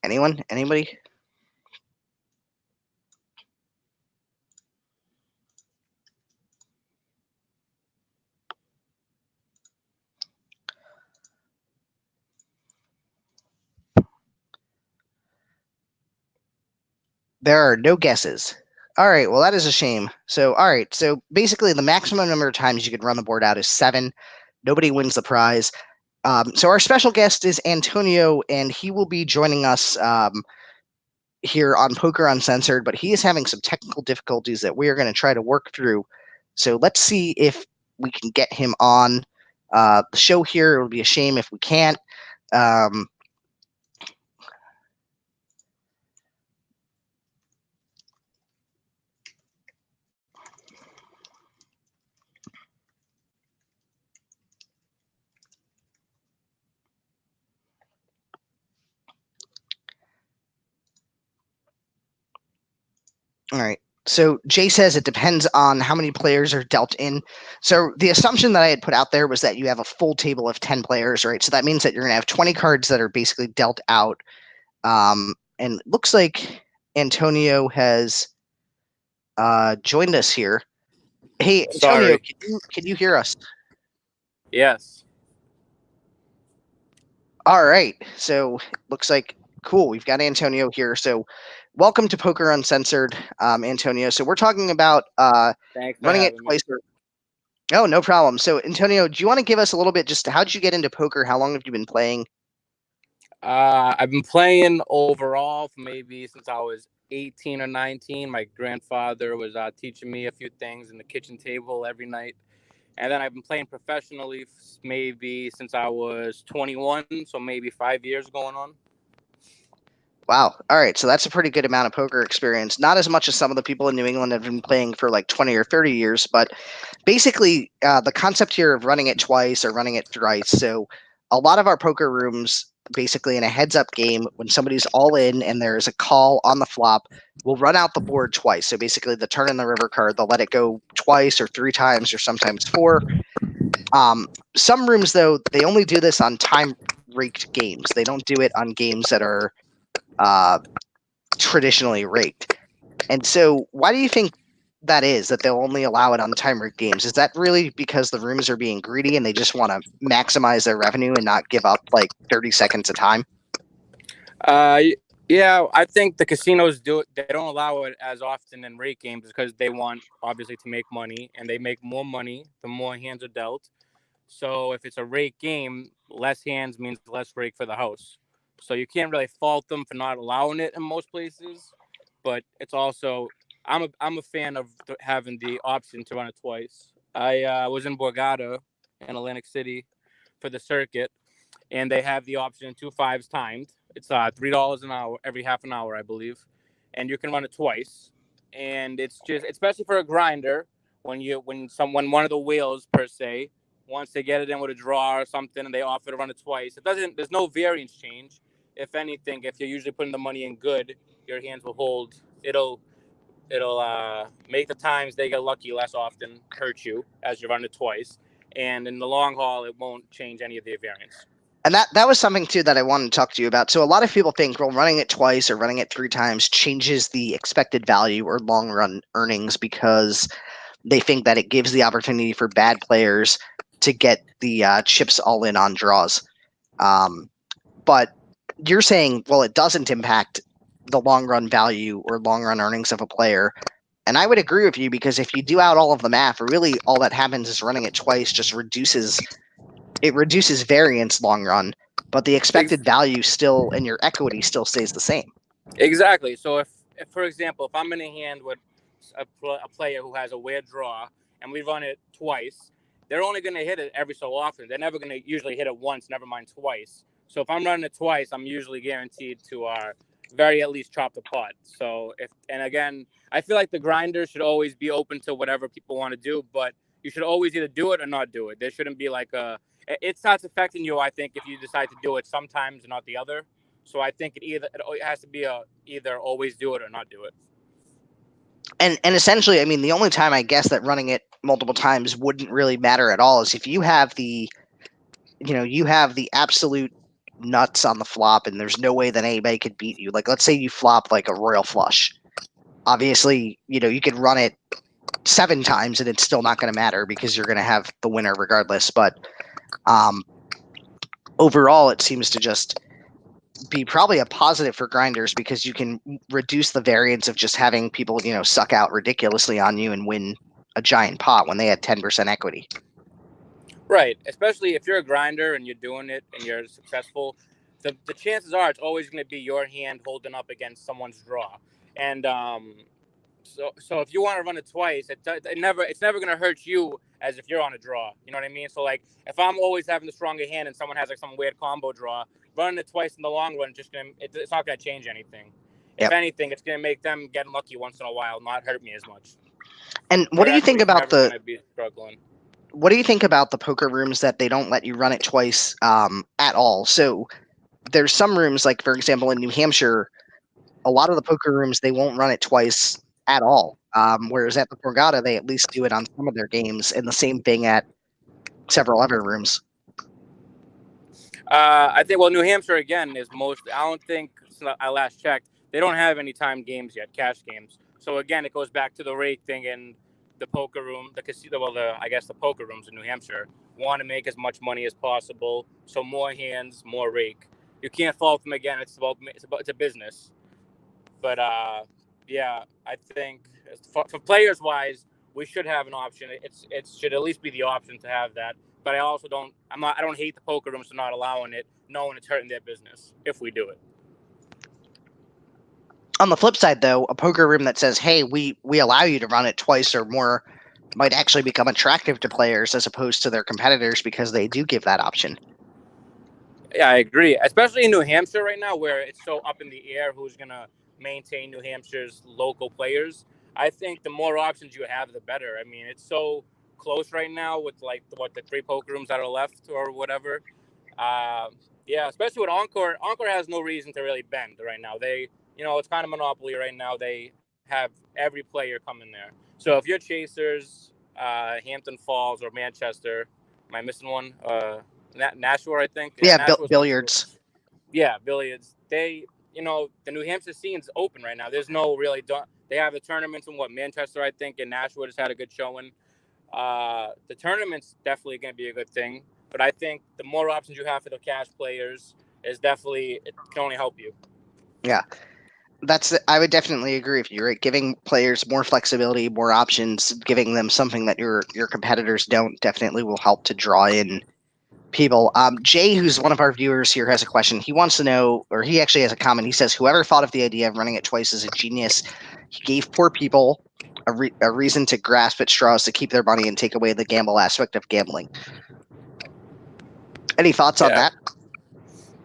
Anyone? Anybody? There are no guesses. All right, well, that is a shame. So, all right, so basically, the maximum number of times you could run the board out is 7. Nobody wins the prize. So, our special guest is Antonio, and he will be joining us here on Poker Uncensored, but he is having some technical difficulties that we are going to try to work through. So, let's see if we can get him on the show here. It would be a shame if we can't. Um, All right. So Jay says it depends on how many players are dealt in. So the assumption that I had put out there was that you have a full table of 10 players, right? So that means that you're going to have 20 cards that are basically dealt out. And it looks like Antonio has joined us here. Hey, Antonio,
Sorry.
can you hear us?
Yes.
All right. So looks like cool. We've got Antonio here. So welcome to Poker Uncensored, Antonio. So we're talking about
Thanks for
running it
having me.
twice. Oh, no problem. So, Antonio, do you want to give us a little bit just how did you get into poker? How long have you been playing?
I've been playing overall for maybe since I was 18 or 19. My grandfather was teaching me a few things in the kitchen table every night. And then I've been playing professionally maybe since I was 21, so maybe 5 years going on.
Wow. All right. So that's a pretty good amount of poker experience. Not as much as some of the people in New England have been playing for like 20 or 30 years, but basically the concept here of running it twice or running it thrice. So a lot of our poker rooms, basically in a heads up game, when somebody's all in and there's a call on the flop, will run out the board twice. So basically the turn in the river card, they'll let it go twice or 3 times or sometimes 4. Some rooms, though, they only do this on time raked games. They don't do it on games that are uh, traditionally raked. And so, why do you think that is that they'll only allow it on time raked games? Is that really because the rooms are being greedy and they just want to maximize their revenue and not give up like 30 seconds of time?
Uh, yeah, I think the casinos do it. They don't allow it as often in rate games because they want obviously to make money, and they make more money the more hands are dealt. So if it's a rake game, less hands means less rake for the house. So you can't really fault them for not allowing it in most places, but it's also I'm a fan of having the option to run it twice. I was in Borgata in Atlantic City for the circuit, and they have the option 2 5s timed. It's $3 an hour every half an hour, I believe, and you can run it twice. And it's just especially for a grinder when one of the wheels per se wants to get it in with a draw or something, and they offer to run it twice. It doesn't. There's no variance change. If anything, if you're usually putting the money in good, your hands will hold. It'll make the times they get lucky less often hurt you as you run it twice, and in the long haul, it won't change any of the variance.
And that was something too that I wanted to talk to you about. So a lot of people think, well, running it twice or running it 3 times changes the expected value or long run earnings because they think that it gives the opportunity for bad players to get the chips all in on draws. But you're saying, well, it doesn't impact the long run value or long run earnings of a player. And I would agree with you, because if you do out all of the math, really all that happens is running it twice just reduces variance long run, but the expected
Ex-
value still and your equity still stays the same.
Exactly. So if, for example, if I'm in a hand with a player who has a weird draw and we run it twice, they're only going to hit it every so often. They're never going to usually hit it once, never mind twice. So if I'm running it twice, I'm usually guaranteed to very at least chop the pot. So and again, I feel like the grinder should always be open to whatever people want to do, but you should always either do it or not do it. There shouldn't be like it starts affecting you, I think, if you decide to do it sometimes and not the other. So I think it has to be either always do it or not do it.
And essentially, I mean, the only time I guess that running it multiple times wouldn't really matter at all is if you have the absolute nuts on the flop and there's no way that anybody could beat you. Like, let's say you flop like a royal flush. Obviously, you could run it 7 times and it's still not going to matter because you're going to have the winner regardless. But um, overall, it seems to just be probably a positive for grinders, because you can reduce the variance of just having people, suck out ridiculously on you and win a giant pot when they had 10% equity.
Right. Especially if you're a grinder and you're doing it and you're successful, the chances are it's always going to be your hand holding up against someone's draw. And so if you want to run it twice, it's never going to hurt you as if you're on a draw. You know what I mean? So like if I'm always having the stronger hand and someone has like some weird combo draw, running it twice in the long run it's not going to change anything. If
Yep.
anything, it's going to make them get lucky once in a while, not hurt me as much.
And what
Their
do you think
equity's
about
never going
the
to be struggling.
what do you think about the poker rooms that they don't let you run it twice at all? So there's some rooms, like for example in New Hampshire, a lot of the poker rooms they won't run it twice at all. Whereas at the Borgata they at least do it on some of their games, and the same thing at several other rooms.
I think, well, New Hampshire again is most. I don't think I last checked. They don't have any time games yet, cash games. So again, it goes back to the rate thing and the poker room, the casino. Well, I guess the poker rooms in New Hampshire want to make as much money as possible. So more hands, more rake. You can't fault them again. It's a business. But yeah, I think for players wise, we should have an option. It should at least be the option to have that. But I also don't. I don't hate the poker rooms for not allowing it, knowing it's hurting their business if we do it.
On the flip side, though, a poker room that says, "Hey, we allow you to run it twice or more," might actually become attractive to players as opposed to their competitors, because they do give that option.
Yeah, I agree. Especially in New Hampshire right now, where it's so up in the air who's gonna maintain New Hampshire's local players. I think the more options you have, the better. I mean, it's so close right now with like the 3 poker rooms that are left or whatever. Uh, yeah, especially with Encore. Encore has no reason to really bend right now. It's kind of monopoly right now. They have every player coming there. So if you're Chasers, Hampton Falls, or Manchester, am I missing one? Nashua, I think. Yeah,
Yeah,
Nashua's one of the
billiards.
rooms. Yeah, billiards. The New Hampshire scene's open right now. There's no really. They have the tournaments in Manchester, I think, and Nashua just had a good showing. The tournament's definitely going to be a good thing, but I think the more options you have for the cash players it can only help you.
Yeah, I would definitely agree with you. Right, giving players more flexibility, more options, giving them something that your competitors don't, definitely will help to draw in people. Jay, who's one of our viewers here, has a question. He wants to know, or he actually has a comment. He says, "Whoever thought of the idea of running it twice is a genius. He gave poor people a reason to grasp at straws to keep their money and take away the gamble aspect of gambling." Any thoughts on
Yeah,
that?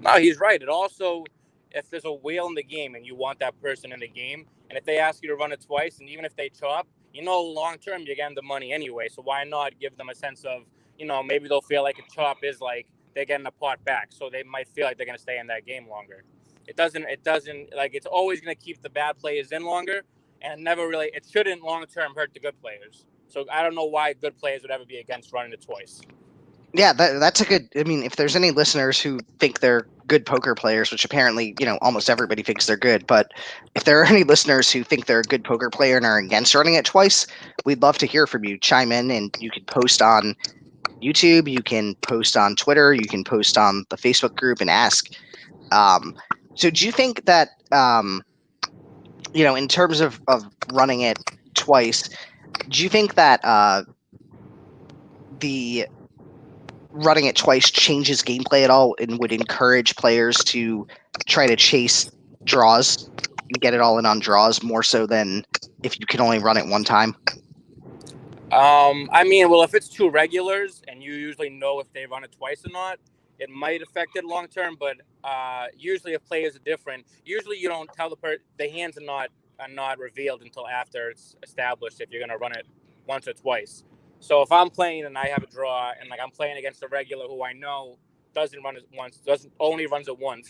no, he's right. It also, if there's a whale in the game and you want that person in the game, and if they ask you to run it twice, and even if they chop, long term you're getting the money anyway. So why not give them a sense of, maybe they'll feel like a chop is like they're getting a pot back, so they might feel like they're gonna stay in that game longer. It doesn't like it's always gonna keep the bad players in longer, and never really it shouldn't long term hurt the good players. So I don't know why good players would ever be against running it twice.
Yeah, that's a good. I mean, if there's any listeners who think they're good poker players, which apparently almost everybody thinks they're good, but if there are any listeners who think they're a good poker player and are against running it twice, we'd love to hear from you. Chime in, and you can post on YouTube, you can post on Twitter, you can post on the Facebook group and ask. So do you think that in terms of running it twice, do you think that the running it twice changes gameplay at all and would encourage players to try to chase draws and get it all in on draws more so than if you can only run it one time?
I mean, well, if it's two regulars and you usually know if they run it twice or not, it might affect it long term. But usually, if players are different, usually you don't tell the hands are not revealed until after it's established if you're gonna run it once or twice. So if I'm playing and I have a draw and like I'm playing against a regular who I know doesn't run it once, doesn't only runs it once,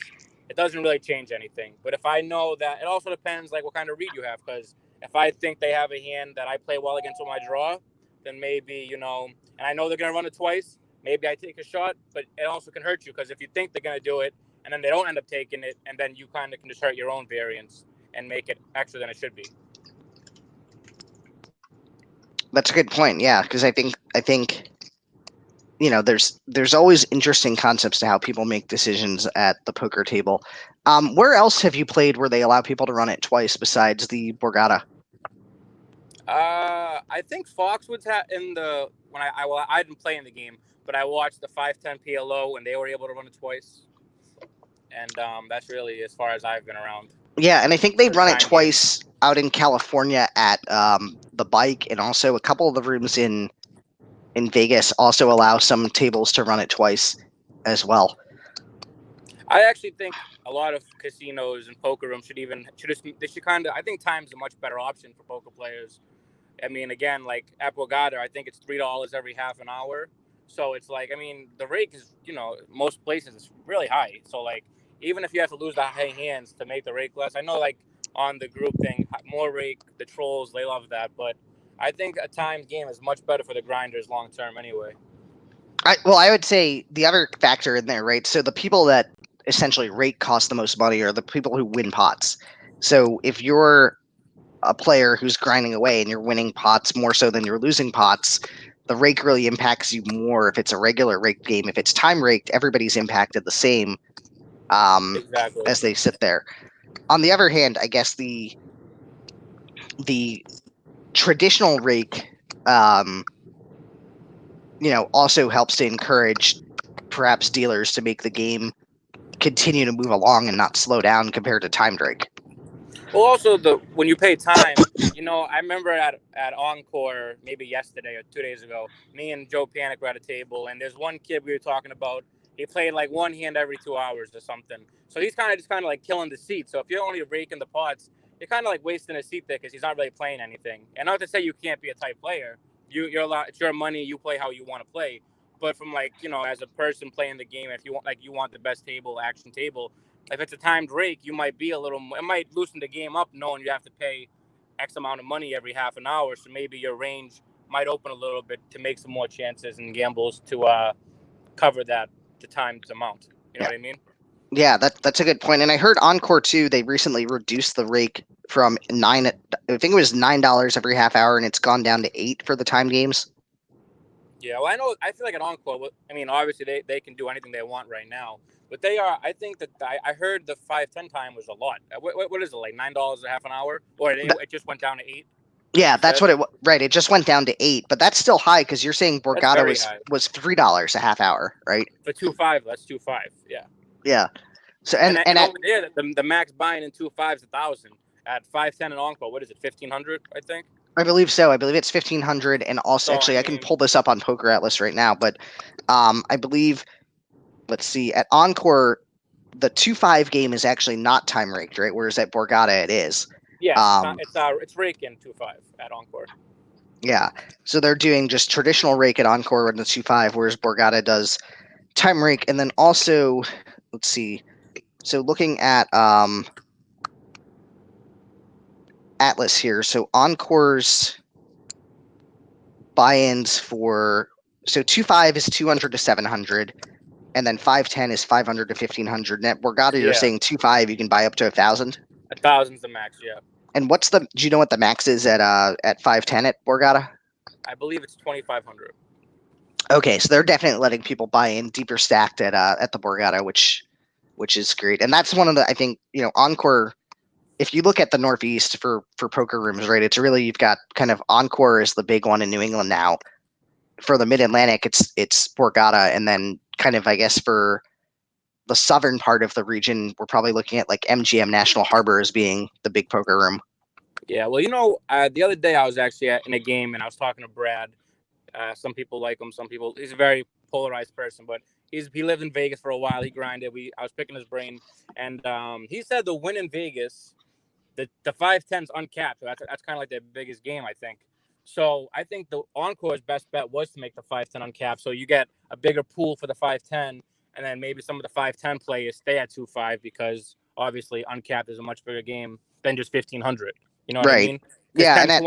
it doesn't really change anything. But if I know that, it also depends like what kind of read you have, because if I think they have a hand that I play well against with my draw, then maybe, and I know they're going to run it twice, maybe I take a shot, but it also can hurt you because if you think they're going to do it and then they don't end up taking it, and then you kind of can just hurt your own variance and make it extra than it should be.
That's a good point. Yeah, because I think there's always interesting concepts to how people make decisions at the poker table. Where else have you played where they allow people to run it twice besides the Borgata?
I think Foxwoods had in the when I didn't play in the game, but I watched the 510 PLO and they were able to run it twice, and that's really as far as I've been around
Yeah, and I think they
for the
run it
time game.
twice out in California at the Bike, and also a couple of the rooms in Vegas also allow some tables to run it twice as well.
I actually think a lot of casinos and poker rooms should kind of. I think time's a much better option for poker players. I mean, again, like at Borgata, I think it's $3 every half an hour. So it's like, I mean, the rake is, most places it's really high. So like, even if you have to lose the high hands to make the rake less, I know like on the group thing, more rake, the trolls, they love that. But I think a timed game is much better for the grinders long term anyway.
I would say the other factor in there, right? So the people that essentially rate cost the most money are the people who win pots. So if you're a player who's grinding away and you're winning pots more so than you're losing pots, the rake really impacts you more if it's a regular rake game. If it's time raked, everybody's impacted the same
Exactly.
as they sit there. On the other hand, I guess the traditional rake, um, also helps to encourage perhaps dealers to make the game continue to move along and not slow down compared to timed rake.
Well, also the when you pay time, I remember at Encore maybe yesterday or 2 days ago, me and Joe Panic were at a table, and there's one kid we were talking about. He played like one hand every 2 hours or something. So he's kind of like killing the seat. So if you're only raking the pots, you're kind of like wasting a seat there because he's not really playing anything. And not to say you can't be a tight player. You're allowed. It's your money. You play how you want to play. But from like as a person playing the game, if you want the best table, action table, if it's a timed rake, you might be a little. It might loosen the game up, knowing you have to pay X amount of money every half an hour. So maybe your range might open a little bit to make some more chances and gambles to cover the timed amount. You know
Yeah,
what I mean?
yeah, that's a good point. And I heard Encore too. They recently reduced the rake from I think it was $9 every half hour, and it's gone down to 8 for the time games.
Yeah, well, I know. I feel like at Encore, I mean, obviously they can do anything they want right now, but they are. I think that I heard the 510 time was a lot. What is it, like $9 a half an hour, or it just went down to 8?
Yeah,
You
that's
said
what right. It just went down to 8, but that's still high because you're saying
that's
Borgata
very
was
high
was $3 a half hour, right?
for 2.5. That's 2.5. Yeah.
Yeah. So
And
and
and
at
over there, the max buying in 2.5 is 1,000. At 510 and Encore, what is it, 1,500? I think.
I believe so. I believe it's 1,500, and also
So I
actually I can
mean,
pull this up on Poker Atlas right now, but I believe, let's see, at Encore the 2-5 game is actually not time raked, right? Whereas at Borgata it is.
yeah,
Um,
it's rake in 2.5 at Encore.
yeah. So they're doing just traditional rake at Encore in the 2-5, whereas Borgata does time rake, and then also, let's see. So looking at Atlas here, so Encore's buy-ins for 2-5 is 200 to 700, and then 510 is 500 to 1,500. And at Borgata, you're
Yeah,
saying 2-5 you can buy up to 1,000.
1,000's the max. Yeah,
And do you know what the max is at 510 at Borgata?
I believe it's 2,500.
Okay, so they're definitely letting people buy in deeper stacked at the Borgata, which is great. And that's one of the, I think, Encore. If you look at the Northeast for poker rooms, right, it's really, you've got kind of Encore is the big one in New England now. For the Mid Atlantic, it's Borgata, and then kind of, I guess, for the southern part of the region, we're probably looking at like MGM National Harbor as being the big poker room.
Yeah, well, the other day I was actually in a game and I was talking to Brad. Some people like him, some people. He's a very polarized person, but he lived in Vegas for a while. He grinded. I was picking his brain, and he said the win in Vegas, the 5-10's uncapped. So that's kind of like their biggest game, I think. So I think the Encore's best bet was to make the 5-10 uncapped. So you get a bigger pool for the 5-10, and then maybe some of the 5-10 players stay at 2-5 because obviously uncapped is a much bigger game than just 1,500. You know what I
Right.
mean? Because
Yeah, and that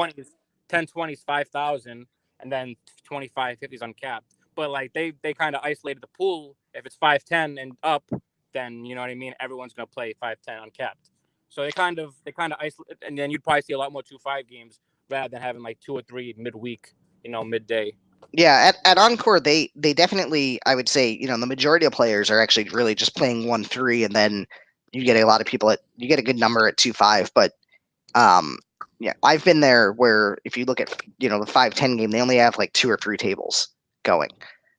10-20 is 5,000, and then 25-50 is uncapped. But like they kind of isolated the pool. If it's 5-10 and up, then you know what I mean. Everyone's gonna play 5-10 uncapped. So they kind of isolate, and then you'd probably see a lot more 2-5 games rather than having like 2 or 3 midweek, midday.
yeah, at Encore, they definitely, I would say, the majority of players are actually really just playing 1-3, and then you get a lot of people you get a good number at 2-5. But um yeah, I've been there where if you look at the 5-10 game, they only have like 2 or 3 tables going,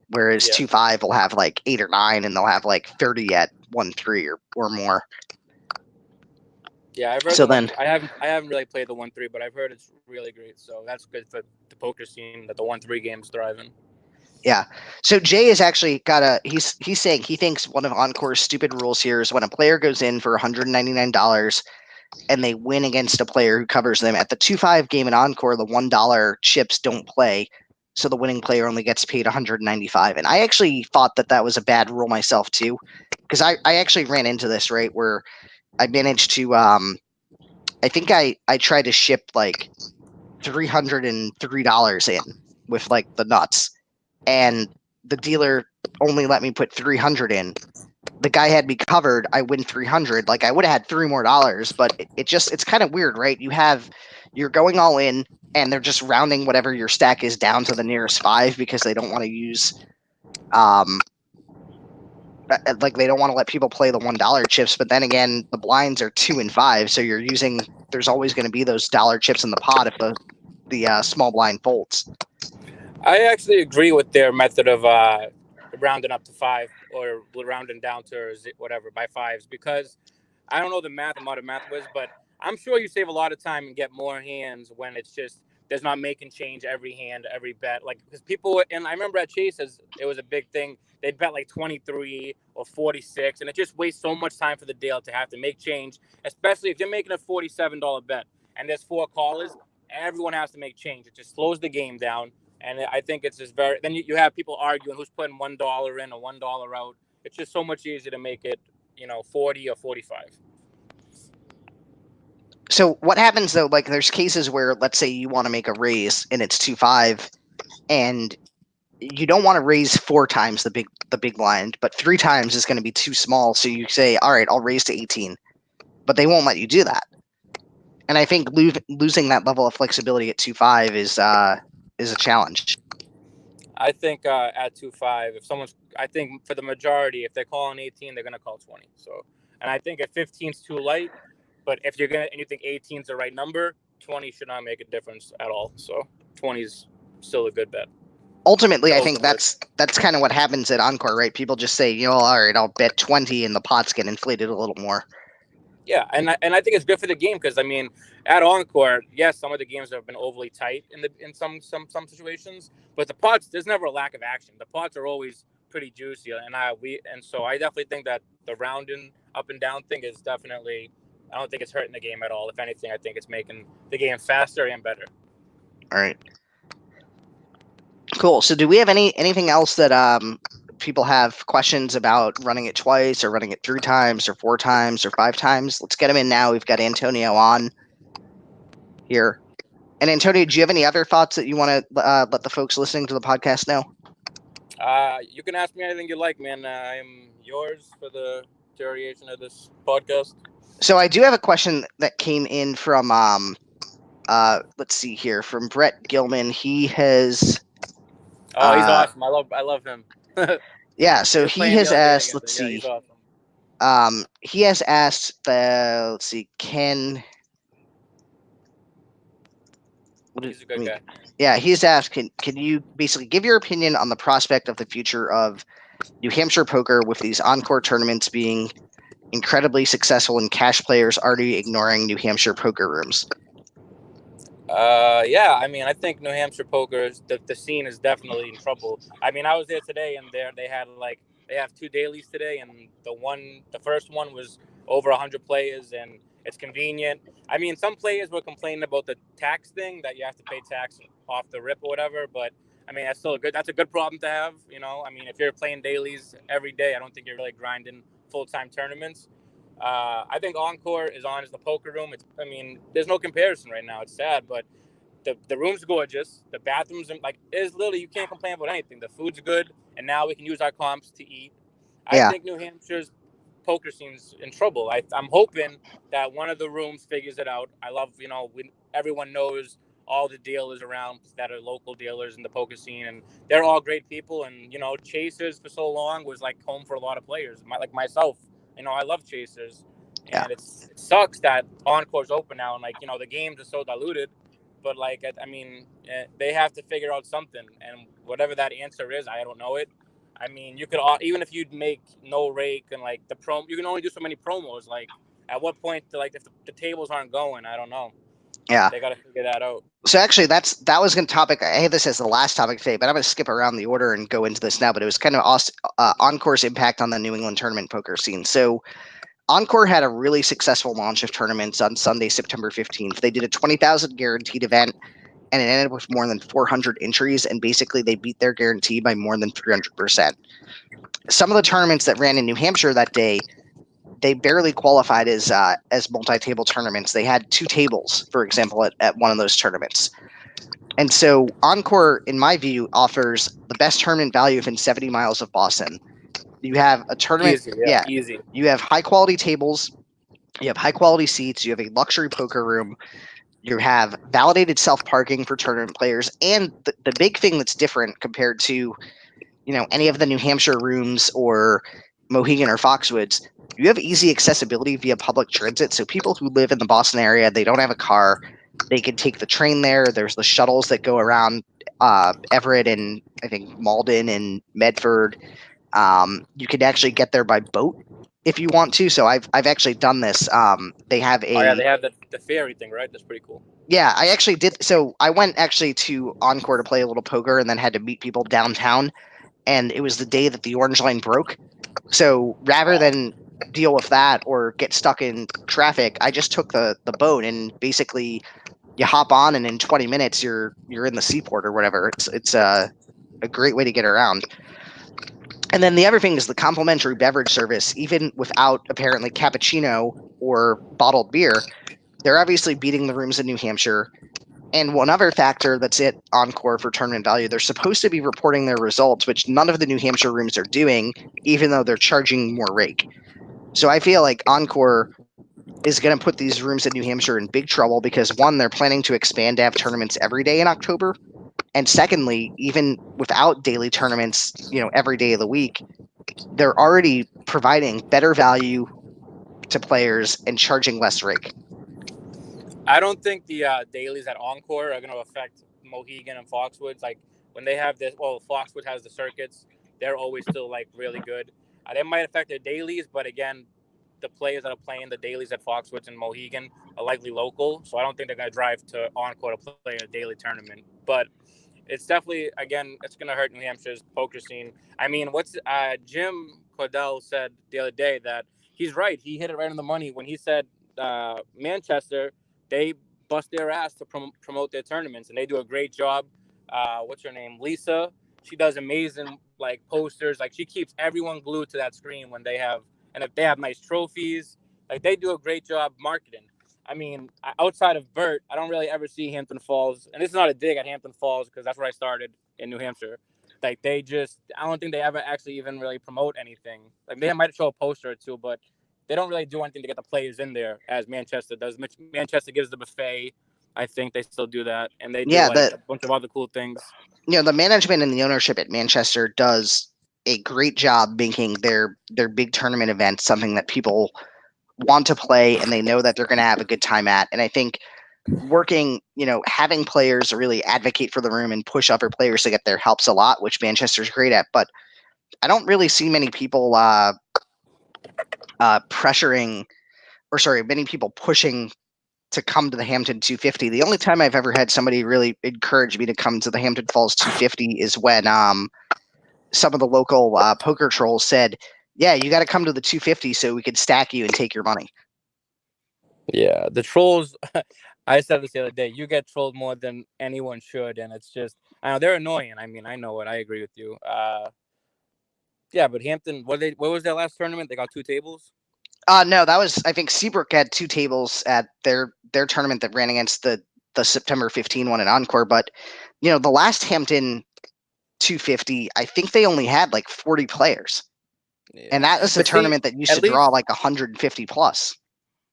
whereas
Yeah,
2-5 will have like 8 or 9, and they'll have like 30 at 1-3 or more.
yeah. I've heard
So
the one.
then,
I haven't really played the 1-3, but I've heard it's really great. So that's good for the poker scene that the 1-3 games thriving.
yeah. So Jay has actually got he's saying he thinks one of Encore's stupid rules here is when a player goes in for $199 and they win against a player who covers them at the 2-5 game in Encore, the $1 chips don't play, so the winning player only gets paid 195. And I actually thought that was a bad rule myself too, because I actually ran into this, right, where I managed to I think I tried to ship like $303 in with like the nuts, and the dealer only let me put 300 in. The guy had me covered. I win 300. Like, I would have had $3 more, but it's kind of weird, right? You're going all in, and they're just rounding whatever your stack is down to the nearest 5 because they don't want to use like, they don't want to let people play the $1 chips. But then again, the blinds are 2 and 5, so there's always going to be those dollar chips in the pot if the small blind folds.
I actually agree with their method of rounding up to 5 or rounding down to whatever by fives because I don't know the math. I'm not a math whiz, but I'm sure you save a lot of time and get more hands when it's just there's not making change every hand, every bet. Like because people and I remember at Chase's it was a big thing. They'd bet like 23 or 46, and it just wastes so much time for the deal to have to make change, especially if you're making a $47 bet and there's 4 callers. Everyone has to make change. It just slows the game down. And I think it's just very. Then you have people arguing who's putting $1 in or $1 out. It's just so much easier to make it, 40 or 45.
So what happens though? Like, there's cases where, let's say, you want to make a raise and it's 2-5, and you don't want to raise 4 times the big blind, but 3 times is going to be too small. So you say, all right, I'll raise to 18, but they won't let you do that. And I think losing that level of flexibility at 2-5 is a challenge.
I think at 2-5, I think for the majority, if they're calling 18, they're gonna call 20. So, and I think if 15's too light, but if and you think 18's the right number, 20 should not make a difference at all. So 20's still a good bet.
Ultimately, I think
Ultimately.
that's kind of what happens at Encore, right? People just say, all right, I'll bet 20, and the pots get inflated a little more.
Yeah, and I think it's good for the game because I mean, at Encore, yes, some of the games have been overly tight in some situations, but the pots there's never a lack of action. The pots are always pretty juicy, and so I definitely think that the rounding up and down thing is definitely. I don't think it's hurting the game at all. If anything, I think it's making the game faster and better.
All right, cool. So do we have anything else that people have questions about running it twice or running it 3 times or 4 times or 5 times? Let's get them in now. We've got Antonio on here. And Antonio, do you have any other thoughts that you want to let the folks listening to the podcast know?
You can ask me anything you like, man. I'm yours for the duration of this podcast.
So I do have a question that came in from let's see here, from Brett Gilman. He has
Oh, he's awesome. I love him.
Yeah,
He
so
was
he
playing the
has
other day
asked.
together.
Let's
Yeah, he's
see.
awesome.
He has asked. Let's see.
He's a good
Let me,
guy.
yeah, he's asked. Can you basically give your opinion on the prospect of the future of New Hampshire poker with these encore tournaments being incredibly successful and cash players already ignoring New Hampshire poker rooms?
Yeah, I mean, I think New Hampshire poker, the scene is definitely in trouble. I mean, I was there today, and they had like they have two dailies today, and the first one was over 100 players, and it's convenient. I mean, some players were complaining about the tax thing that you have to pay tax off the rip or whatever, but I mean, that's a good problem to have. You know, I mean, if you're playing dailies every day, I don't think you're really grinding full-time tournaments. I think Encore is on as the poker room. I mean, there's no comparison right now. It's sad, but the room's gorgeous. The bathrooms, like, is literally you can't complain about anything. The food's good, and now we can use our comps to eat. I
Yeah,
think New Hampshire's poker scene's in trouble. I'm hoping that one of the rooms figures it out. I love, everyone knows all the dealers around that are local dealers in the poker scene, and they're all great people. And Chasers for so long was like home for a lot of players, like myself. I love Chasers,
yeah,
and it sucks that Encore's open now, and like the games are so diluted. But like, I mean, they have to figure out something, and whatever that answer is, I don't know it. I mean, you could even if you'd make no rake and like you can only do so many promos. Like, at what point, like, if the tables aren't going, I don't know.
yeah.
They got to figure that out.
So actually, that was going to topic. I had this as the last topic today, but I'm going to skip around the order and go into this now. But it was kind of Encore's impact on the New England tournament poker scene. So Encore had a really successful launch of tournaments on Sunday, September 15th. They did a 20,000 guaranteed event, and it ended with more than 400 entries. And basically, they beat their guarantee by more than 300%. Some of the tournaments that ran in New Hampshire that day, they barely qualified as multi-table tournaments. They had 2 tables, for example, at one of those tournaments. And so Encore, in my view, offers the best tournament value within 70 miles of Boston. You have a tournament,
Easy, yeah,
yeah.
easy.
You have high quality tables, you have high quality seats, you have a luxury poker room, you have validated self parking for tournament players, and the big thing that's different compared to any of the New Hampshire rooms or Mohegan or Foxwoods, you have easy accessibility via public transit. So people who live in the Boston area, they don't have a car, they can take the train there. There's the shuttles that go around Everett and I think Malden and Medford. You can actually get there by boat if you want to. So I've actually done this. They have
Oh yeah,
a
they have the ferry thing, right? That's pretty cool.
yeah, I actually did. So I went actually to Encore to play a little poker and then had to meet people downtown. And it was the day that the Orange Line broke. So rather
Oh,
than deal with that or get stuck in traffic, I just took the boat and basically you hop on and in 20 minutes you're in the seaport or whatever. It's a great way to get around. And then the other thing is the complimentary beverage service, even without apparently cappuccino or bottled beer. They're obviously beating the rooms in New Hampshire. And one other factor that's it Encore for tournament value, they're supposed to be reporting their results, which none of the New Hampshire rooms are doing, even though they're charging more rake. So I feel like Encore is going to put these rooms in New Hampshire in big trouble because one, they're planning to expand to have tournaments every day in October. And secondly, even without daily tournaments, every day of the week, they're already providing better value to players and charging less rake.
I don't think the dailies at Encore are going to affect Mohegan and Foxwoods. Like, when they have this, well, Foxwood has the circuits. They're always still like really good. They might affect their dailies, but again, the players that are playing the dailies at Foxwoods and Mohegan are likely local, so I don't think they're going to drive to Encore to play a daily tournament. But it's definitely, again, it's going to hurt New Hampshire's poker scene. I mean, what's Jim Cordell said the other day that he's right. He hit it right on the money when he said Manchester, they bust their ass to promote their tournaments, and they do a great job. What's her name? Lisa. She does amazing like posters. Like, she keeps everyone glued to that screen when they have, and if they have nice trophies, like, they do a great job marketing. I mean, outside of Bert, I don't really ever see Hampton Falls, and this is not a dig at Hampton Falls because that's where I started in New Hampshire. Like, I don't think they ever actually even really promote anything. Like, they might show a poster or two, but they don't really do anything to get the players in there as Manchester does. Manchester gives the buffet. I think they still do that, and they do
Yeah,
like
the
a bunch of other cool things.
The management and the ownership at Manchester does a great job making their big tournament events something that people want to play and they know that they're going to have a good time at. And I think working, having players really advocate for the room and push other players to get there helps a lot, which Manchester's great at. But I don't really see many people pressuring, or sorry, many people pushing to come to the Hampton 250. The only time I've ever had somebody really encourage me to come to the Hampton Falls 250 is when some of the local poker trolls said, "Yeah, you got to come to the 250 so we could stack you and take your money."
Yeah, the trolls. I said this the other day. You get trolled more than anyone should, and it's just I know they're annoying. I mean, I know it. I agree with you. Yeah, but Hampton, what was their last tournament? They got two tables.
No, that was I think Seabrook had two tables at their tournament that ran against the September 15 one at Encore. But the last Hampton 250, I think they only had like 40 players, and
Yeah,
that was a
but see,
tournament that used
at
to draw
least
like 150 plus.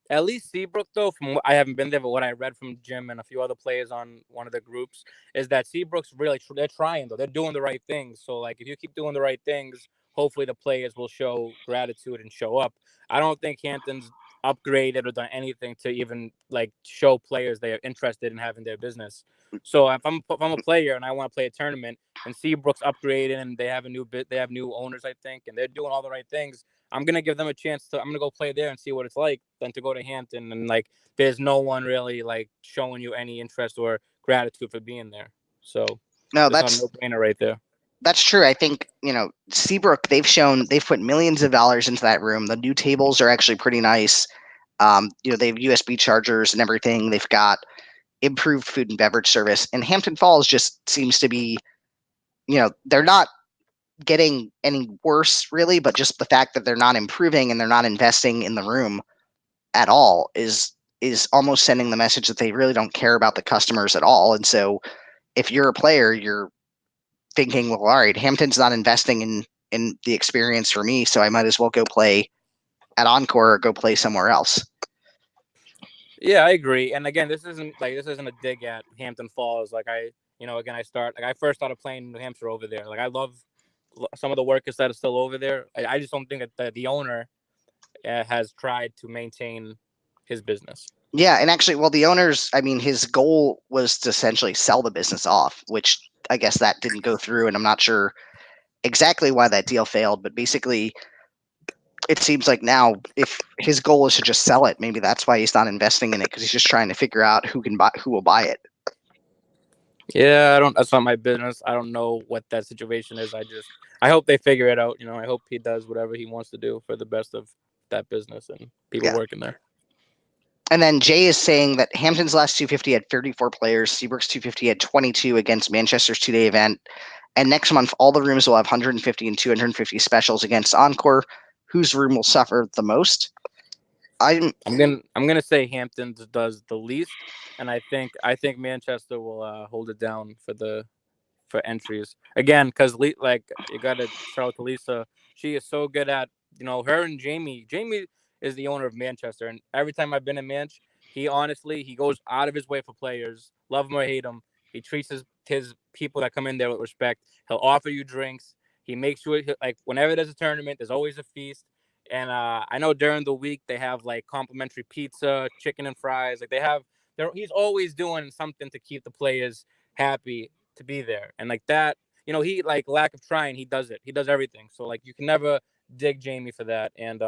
At least Seabrook, though, from I haven't been there, but what I read from Jim and a few other players on one of the groups is that Seabrook's really they're trying though. They're doing the right things. So like, if you keep doing the right things, hopefully the players will show gratitude and show up. I don't think Hampton's upgraded or done anything to even like show players they are interested in having their business. So if I'm a player and I want to play a tournament and Seabrook's upgraded and they have a new bit, they have new owners, I think, and they're doing all the right things. I'm gonna give them a chance to. I'm gonna go play there and see what it's like, than to go to Hampton and like there's no one really like showing you any interest or gratitude for being there. So
No,
there's not a
that's
no brainer right there.
that's true. I think Seabrook. They've put millions of dollars into that room. The new tables are actually pretty nice. They have USB chargers and everything. They've got improved food and beverage service. And Hampton Falls just seems to be, they're not getting any worse really, but just the fact that they're not improving and they're not investing in the room at all is almost sending the message that they really don't care about the customers at all. And so if you're a player, you're thinking, well, all right, Hampton's not investing in the experience for me, so I might as well go play at Encore or go play somewhere else.
Yeah, I agree. And again, this isn't a dig at Hampton Falls. Like again, I first started playing in New Hampshire over there. Like I love some of the workers that are still over there. I just don't think that the owner has tried to maintain his business.
Yeah, and actually, well, the owners, I mean, his goal was to essentially sell the business off, which I guess that didn't go through, and I'm not sure exactly why that deal failed, but basically, it seems like now if his goal is to just sell it, maybe that's why he's not investing in it because he's just trying to figure out who will buy it.
Yeah, I don't. That's not my business. I don't know what that situation is. I hope they figure it out. I hope he does whatever he wants to do for the best of that business and people
Yeah.
working there.
And then Jay is saying that Hampton's last 250 had 34 players. Seabrook's 250 had 22 against Manchester's 2-day event. And next month, all the rooms will have 150 and 250 specials against Encore. Whose room will suffer the most?
I'm gonna say Hampton does the least, and I think Manchester will hold it down for entries again because like you got to shout out to Lisa. She is so good at her and Jamie. Jamie is the owner of Manchester, and every time I've been in Manch, he goes out of his way for players, love him or hate him. He treats his people that come in there with respect. He'll offer you drinks. He makes sure like whenever there's a tournament, there's always a feast. And I know during the week they have like complimentary pizza, chicken and fries. Like he's always doing something to keep the players happy to be there. And like that, he like lack of trying, he does it. He does everything. So like you can never dig Jamie for that. And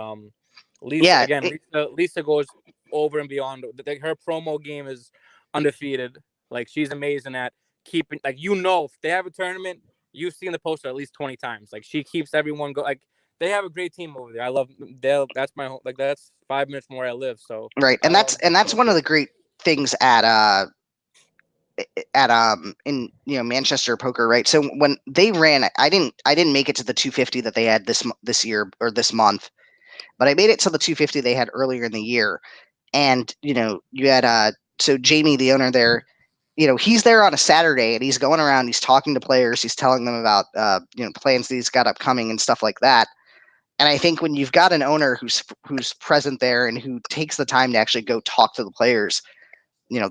Lisa
yeah,
again, Lisa goes over and beyond. Her promo game is undefeated. Like she's amazing at keeping like if they have a tournament, you've seen the poster at least 20 times. Like she keeps everyone go like they have a great team over there. I love Dale. That's my home. Like that's 5 minutes from where I live. So
right.
I love
And that's one of
Manchester.
the great things at in Manchester poker, right? So when they ran, I didn't make it to the 250 that they had this year or this month, but I made it to the 250 they had earlier in the year. And you had so Jamie, the owner there, he's there on a Saturday and he's going around, he's talking to players, he's telling them about plans that he's got upcoming and stuff like that. And I think when you've got an owner who's present there and who takes the time to actually go talk to the players,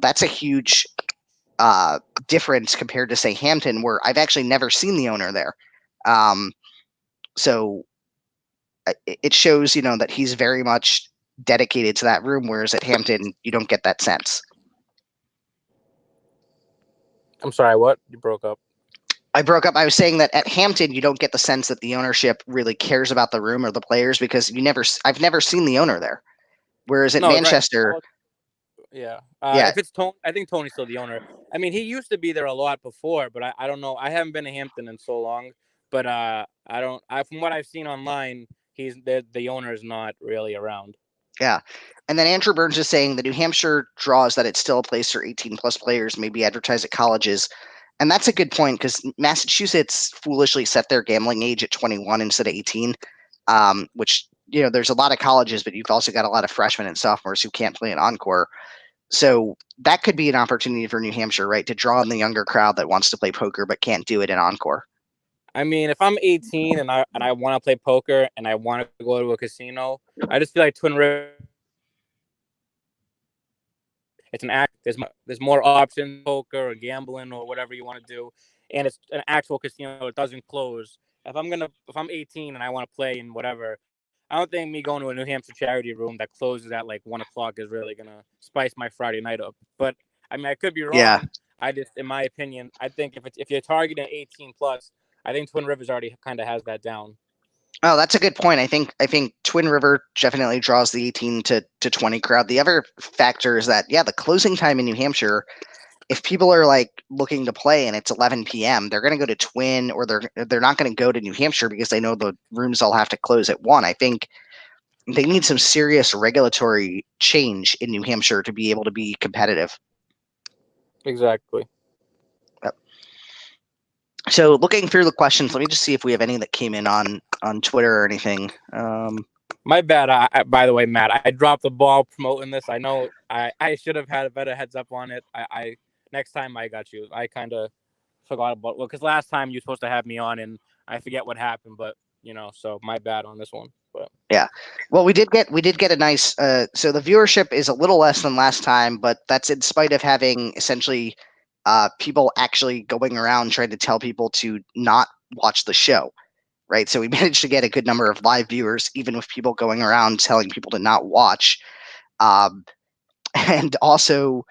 that's a huge difference compared to, say, Hampton, where I've actually never seen the owner there. So it shows, that he's very much dedicated to that room, whereas at Hampton, you don't get that sense.
I'm sorry, what? You broke up.
I broke up. I was saying that at Hampton, you don't get the sense that the ownership really cares about the room or the players because I've never seen the owner there. Whereas at
No, right.
Manchester,
Yeah.
yeah,
If it's Tony, I think Tony's still the owner. I mean, he used to be there a lot before, but I don't know. I haven't been to Hampton in so long, but I don't. From what I've seen online, the owner is not really around.
yeah. And then Andrew Burns is saying the New Hampshire draws that it's still a place for 18 plus players, maybe advertised at colleges. And that's a good point because Massachusetts foolishly set their gambling age at 21 instead of 18, which, there's a lot of colleges, but you've also got a lot of freshmen and sophomores who can't play an Encore. So that could be an opportunity for New Hampshire, right, to draw in the younger crowd that wants to play poker but can't do it in Encore.
I mean, if I'm 18 and I want to play poker and I want to go to a casino, I just feel like Twin River. It's an act. There's more options, poker or gambling or whatever you want to do, and it's an actual casino. It doesn't close. If I'm 18 and I want to play in whatever, I don't think me going to a New Hampshire charity room that closes at like 1 o'clock is really gonna spice my Friday night up. But I mean, I could be
Yeah.
wrong. In my opinion, I think if you're targeting 18 plus, I think Twin Rivers already kind of has that down.
Oh, that's a good point. I think Twin River definitely draws the 18 to 20 crowd. The other factor is that, yeah, the closing time in New Hampshire, if people are like looking to play and it's 11 p.m., they're going to go to Twin, or they're not going to go to New Hampshire because they know the rooms all have to close at 1. I think they need some serious regulatory change in New Hampshire to be able to be competitive.
Exactly.
Yep. So looking through the questions, let me just see if we have any that came in on Twitter or anything.
My bad. By the way, Matt, I dropped the ball promoting this. I know I should have had a better heads up on it. I next time I got you. I kind of forgot about because last time you were supposed to have me on and I forget what happened, but so my bad on this one. But
Yeah. Well, we did get a nice. So the viewership is a little less than last time, but that's in spite of having essentially people actually going around trying to tell people to not watch the show, right? So we managed to get a good number of live viewers, even with people going around telling people to not watch. And also,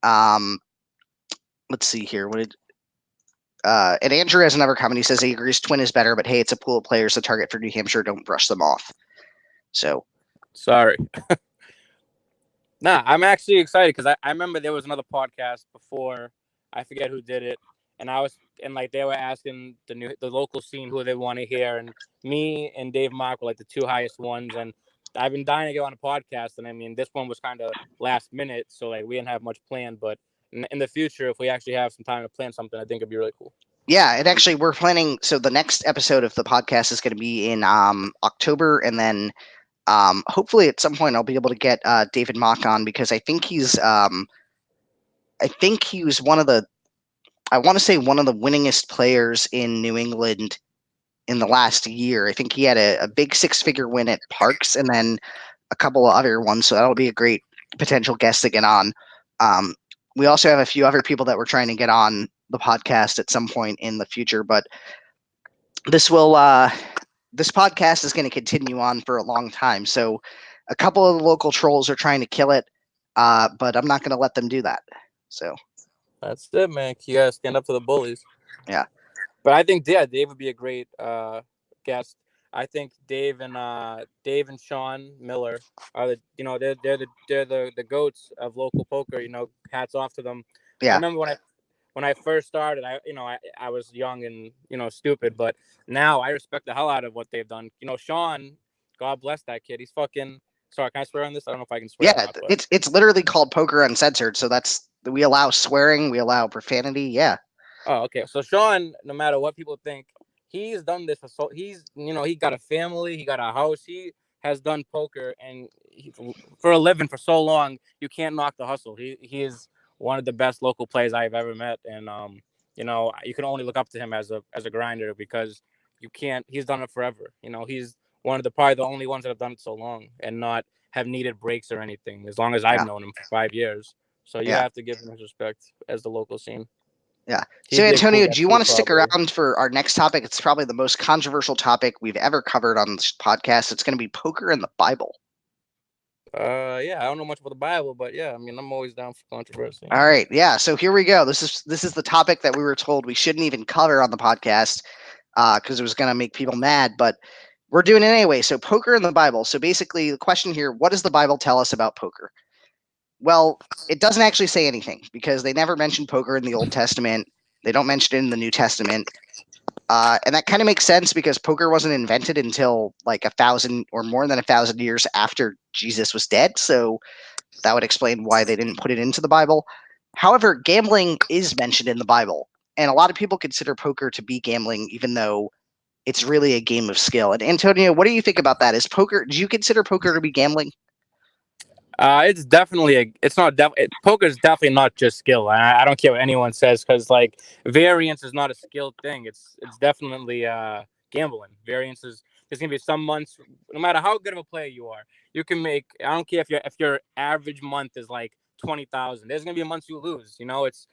let's see here. What did and Andrew has another comment. He says he agrees Twin is better, but hey, it's a pool of players to target for New Hampshire. Don't brush them off. So
sorry. Nah, I'm actually excited because I remember there was another podcast before. I forget who did it, and like they were asking the local scene who they want to hear, and me and Dave Mark were like the two highest ones, and I've been dying to get on a podcast, and I mean this one was kind of last minute, so like we didn't have much planned, but in the future, if we actually have some time to plan something, I think it'd be really cool.
yeah, and actually we're planning. So the next episode of the podcast is going to be in October, and then hopefully at some point I'll be able to get David Mock on because I think he was one of the I want to say one of the winningest players in New England in the last year. I think he had a big 6-figure win at Parks and then a couple of other ones. So that'll be a great potential guest to get on. We also have a few other people that we're trying to get on the podcast at some point in the future, but this podcast is going to continue on for a long time. So a couple of the local trolls are trying to kill it, but I'm not going to let them do that. So
That's it, man. You gotta stand up to the bullies.
yeah.
But I think Dave would be a great guest. I think Dave and Sean Miller are the goats of local poker. Hats off to them. I
Yeah.
remember when I first started, I was young and stupid, but now I respect the hell out of what they've done. Sean, God bless that kid. He's fucking. Sorry, can I swear on this? I don't know if I can swear or
Yeah,
not, but
it's literally called Poker Uncensored, so we allow swearing, we allow profanity. Yeah.
oh, okay. So Sean, no matter what people think, he's done this he got a family, he got a house, he has done poker and for a living for so long. You can't knock the hustle. He is one of the best local players I've ever met, and you can only look up to him as a grinder because you can't. He's done it forever. He's one of the probably the only ones that have done it so long and not have needed breaks or anything. As long as I've
Yeah.
known him for 5 years. So you
Yeah.
have to give him his respect as the local scene.
Yeah.
He
So,
did prove
Antonio,
that
do
to
you
me
want to stick
probably.
around for our next topic? It's probably the most controversial topic we've ever covered on this podcast. It's going to be poker and the Bible.
Yeah, I don't know much about the Bible, but yeah, I mean, I'm always down for controversy.
All right. Yeah. So here we go. This is the topic that we were told we shouldn't even cover on the podcast because it was going to make people mad, but we're doing it anyway. So, poker and the Bible. So, basically, the question here: what does the Bible tell us about poker? Well, it doesn't actually say anything because they never mention poker in the Old Testament. They don't mention it in the New Testament. And that kind of makes sense because poker wasn't invented until like 1,000 or more than 1,000 years after Jesus was dead. So that would explain why they didn't put it into the Bible. However, gambling is mentioned in the Bible, and a lot of people consider poker to be gambling, even though it's really a game of skill. And Antonio, what do you think about that? Is poker? Do you consider poker to be gambling?
It's definitely it's not poker is definitely not just skill. I don't care what anyone says because like variance is not a skill thing. It's definitely gambling. Variance is there's gonna be some months, no matter how good of a player you are, you can make. I don't care if your average month is like 20,000. There's gonna be months you lose. You know, it's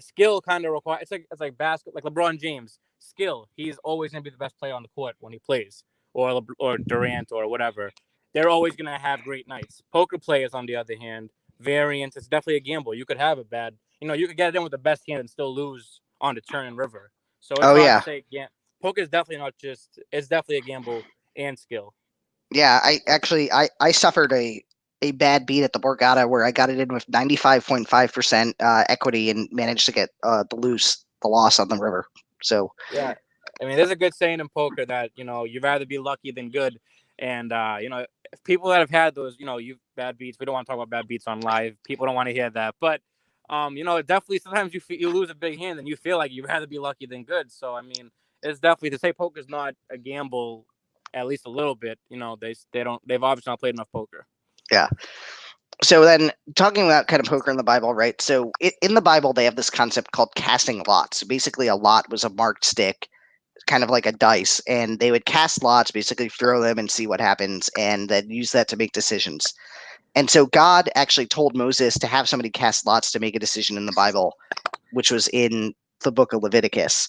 skill kind of require. It's like basketball, like LeBron James. Skill. He's always gonna be the best player on the court when he plays, or Durant or whatever. They're always going to have great nights. Poker players, on the other hand, variance, it's definitely a gamble. You could have a bad, you could get it in with the best hand and still lose on the turn and river. So it's
Oh
hard to
yeah,
say. Poker is definitely not just, it's definitely a gamble and skill.
yeah. I suffered a bad beat at the Borgata where I got it in with 95.5% equity and managed to get the loss on the river. So
Yeah. I mean, there's a good saying in poker that, you'd rather be lucky than good. And, if people that have had those, you bad beats, we don't want to talk about bad beats on live. People don't want to hear that. But, definitely sometimes you lose a big hand and you feel like you'd rather be lucky than good. So, I mean, it's definitely to say poker's not a gamble, at least a little bit. They've obviously not played enough poker.
yeah. So then, talking about kind of poker in the Bible, right? So in the Bible, they have this concept called casting lots. So basically, a lot was a marked stick, kind of like a dice, and they would cast lots, basically throw them and see what happens, and then use that to make decisions. And so God actually told Moses to have somebody cast lots to make a decision in the Bible, which was in the book of Leviticus.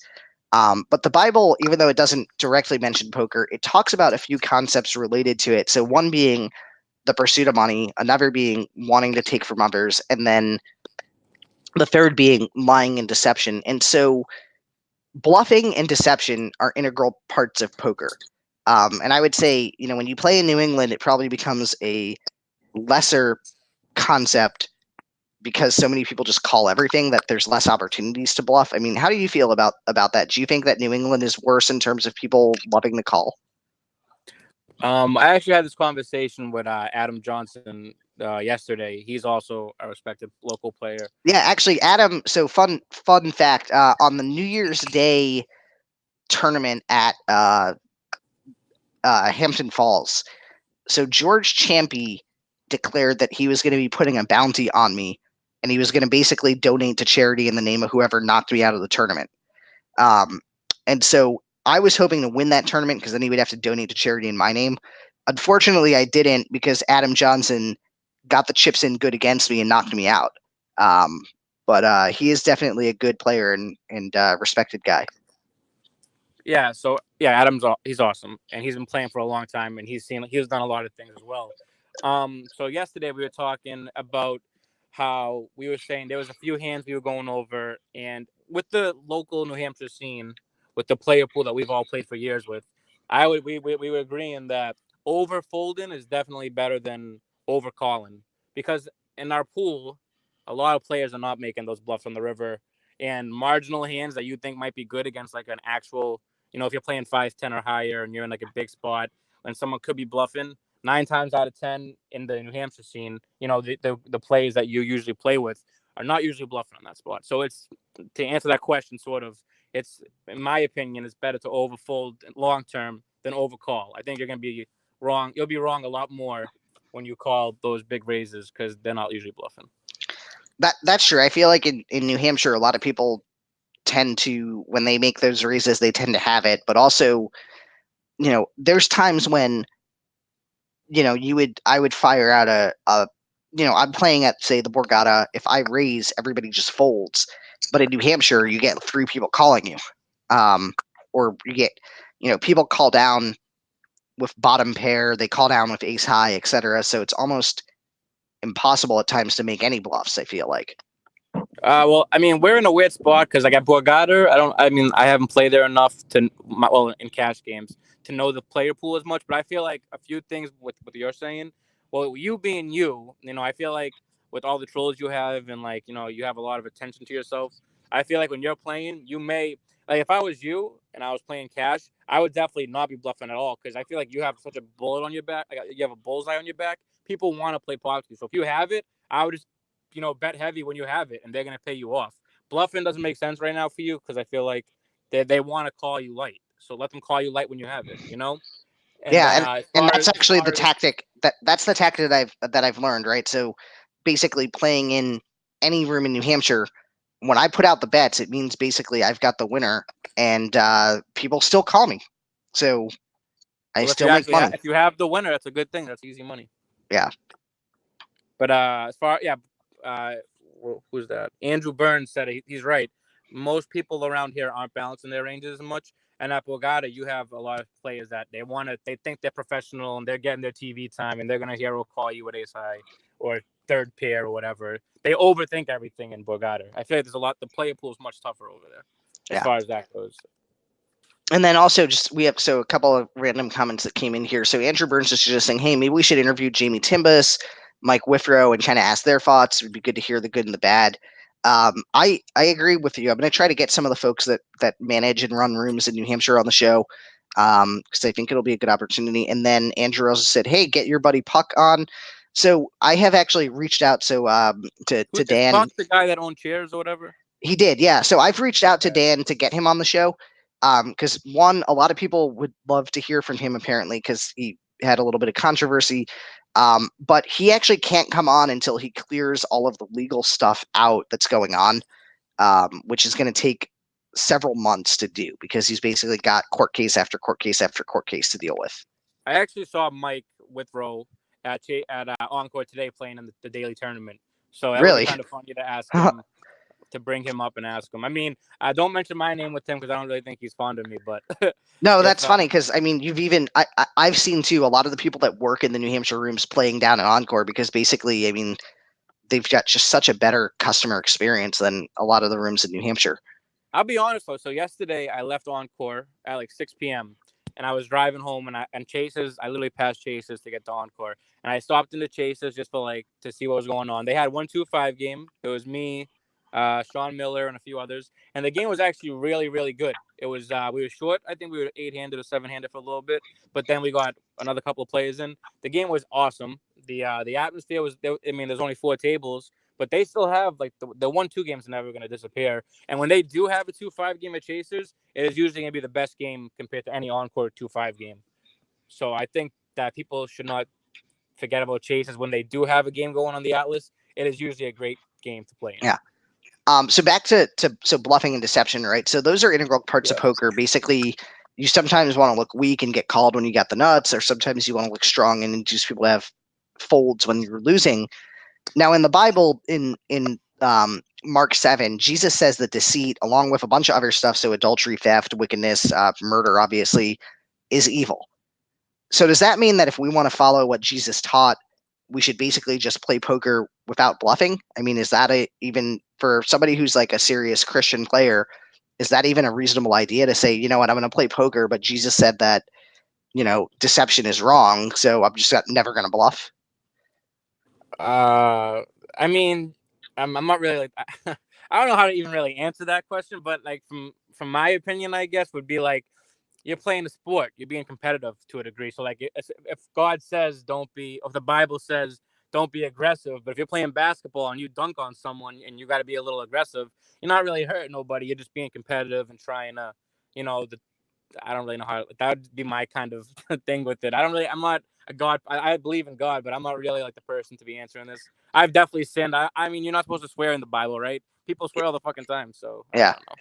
But the Bible, even though it doesn't directly mention poker, it talks about a few concepts related to it. So one being the pursuit of money, another being wanting to take from others, and then the third being lying and deception. And so bluffing and deception are integral parts of poker. And I would say, when you play in New England, it probably becomes a lesser concept because so many people just call everything that there's less opportunities to bluff. I mean, how do you feel about that? Do you think that New England is worse in terms of people loving the call?
I actually had this conversation with Adam Johnson yesterday. He's also a respected local player.
Yeah, actually, Adam. So fun fact on the New Year's Day tournament at Hampton Falls. So George Champy declared that he was going to be putting a bounty on me, and he was going to basically donate to charity in the name of whoever knocked me out of the tournament. Um, and so I was hoping to win that tournament because then he would have to donate to charity in my name. Unfortunately, I didn't because Adam Johnson got the chips in good against me and knocked me out. But he is definitely a good player and respected guy.
Yeah, so yeah, he's awesome, and he's been playing for a long time, and he's done a lot of things as well. So yesterday we were talking about how we were saying there was a few hands we were going over, and with the local New Hampshire scene, with the player pool that we've all played for years with, we were agreeing that over folding is definitely better than over calling because in our pool, a lot of players are not making those bluffs on the river, and marginal hands that you think might be good against like an actual if you're playing 5-10 or higher and you're in like a big spot and someone could be bluffing, 9 times out of 10 in the New Hampshire scene, the plays that you usually play with are not usually bluffing on that spot. So it's to answer that question, sort of, it's in my opinion, it's better to overfold long term than overcall. I think you're gonna be wrong. You'll be wrong a lot more when you call those big raises because they're not usually bluffing.
That's true. I feel like in New Hampshire, a lot of people tend to when they make those raises, they tend to have it. But also, there's times when I would fire out a I'm playing at, say, the Borgata. If I raise, everybody just folds. But in New Hampshire, you get 3 people calling you. Or you get, people call down with bottom pair, they call down with ace high, etc. So it's almost impossible at times to make any bluffs, I feel like.
Well, I mean, we're in a weird spot because like at Borgata, I haven't played there enough in cash games to know the player pool as much. But I feel like a few things with what you're saying. Well, you being you, I feel like with all the trolls you have and like you have a lot of attention to yourself. I feel like when you're playing, you may like if I was you and I was playing cash, I would definitely not be bluffing at all because I feel like you have such a bullet on your back, like you have a bullseye on your back. People want to play poker, so if you have it, I would just bet heavy when you have it, and they're gonna pay you off. Bluffing doesn't make sense right now for you because I feel like they want to call you light, so let them call you light when you have it. And
Yeah,
then
and
as
and
far
that's
as
actually the tactic that's the tactic that I've learned, right? So basically playing in any room in New Hampshire, when I put out the bets, it means basically I've got the winner, and people still call me. So I
well, if
still
you
make
actually
money.
if you have the winner, that's a good thing. That's easy money.
Yeah.
But as far uh, who's that? Andrew Burns said he's right. Most people around here aren't balancing their ranges as much. And at Borgata, you have a lot of players that they think they're professional and they're getting their TV time and they're gonna hero call you at ace high or third pair or whatever. They overthink everything in Borgata. I feel like there's a lot. The player pool is much tougher over there as
Yeah.
far as that goes.
And then also just we have a couple of random comments that came in here. So Andrew Burns is just saying, hey, maybe we should interview Jamie Timbus, Mike Withrow, and kind of ask their thoughts. It would be good to hear the good and the bad. I agree with you. I'm going to try to get some of the folks that manage and run rooms in New Hampshire on the show because I think it'll be a good opportunity. And then Andrew also said, hey, get your buddy Puck on. So I have actually reached out to
Who's this
Dan.
Puck, the guy that owns chairs or whatever?
He did, yeah. So I've reached out to
Okay.
Dan to get him on the show, because one, a lot of people would love to hear from him apparently because he had a little bit of controversy, but he actually can't come on until he clears all of the legal stuff out that's going on, which is going to take several months to do because he's basically got court case after court case after court case to deal with.
I actually saw Mike Withrow at Encore today playing in the daily tournament. So that would be
Really?
kind of funny to ask him to bring him up and ask him. I mean, don't mention my name with him because I don't really think he's fond of me. But
No,
if
that's funny because I mean, you've even I've seen too a lot of the people that work in the New Hampshire rooms playing down at Encore because basically, I mean, they've got just such a better customer experience than a lot of the rooms in New Hampshire.
I'll be honest though. So yesterday I left Encore at like 6 p.m. and I was driving home and Chases. I literally passed Chases to get to Encore and I stopped into Chases just for like to see what was going on. They had 1-2-5 game. It was me, Sean Miller, and a few others, and the game was actually really really good. It was we were short. I think we were 8-handed or 7-handed for a little bit, but then we got another couple of players in. The game was awesome. The atmosphere was. I mean, there's only 4 tables, but they still have like the 1-2 games are never going to disappear. And when they do have a 2-5 game at Chasers, it is usually going to be the best game compared to any Encore 2-5 game. So I think that people should not forget about Chasers when they do have a game going on the Atlas. It is usually a great game to play in.
Yeah. So back to so bluffing and deception, right? So those are integral parts of
Yeah.
poker. Basically, you sometimes want to look weak and get called when you got the nuts, or sometimes you want to look strong and induce people to have folds when you're losing. Now, in the Bible, in Mark 7, Jesus says that deceit, along with a bunch of other stuff, so adultery, theft, wickedness, murder, obviously, is evil. So does that mean that if we want to follow what Jesus taught, we should basically just play poker without bluffing? I mean, is that even for somebody who's like a serious Christian player, is that even a reasonable idea to say, you know what, I'm going to play poker, but Jesus said that, deception is wrong, so I'm just never going to bluff?
I mean, I'm not really like I don't know how to even really answer that question, but like from my opinion, I guess would be like you're playing a sport, you're being competitive to a degree. So like if God says don't be, if the Bible says don't be aggressive, but if you're playing basketball and you dunk on someone and you got to be a little aggressive, you're not really hurting nobody. You're just being competitive and trying to, the I don't really know how that would be my kind of thing with it. I'm not a God. I believe in God, but I'm not really like the person to be answering this. I've definitely sinned. I mean, you're not supposed to swear in the Bible, right? People swear all the fucking time, so I
Yeah.
don't know.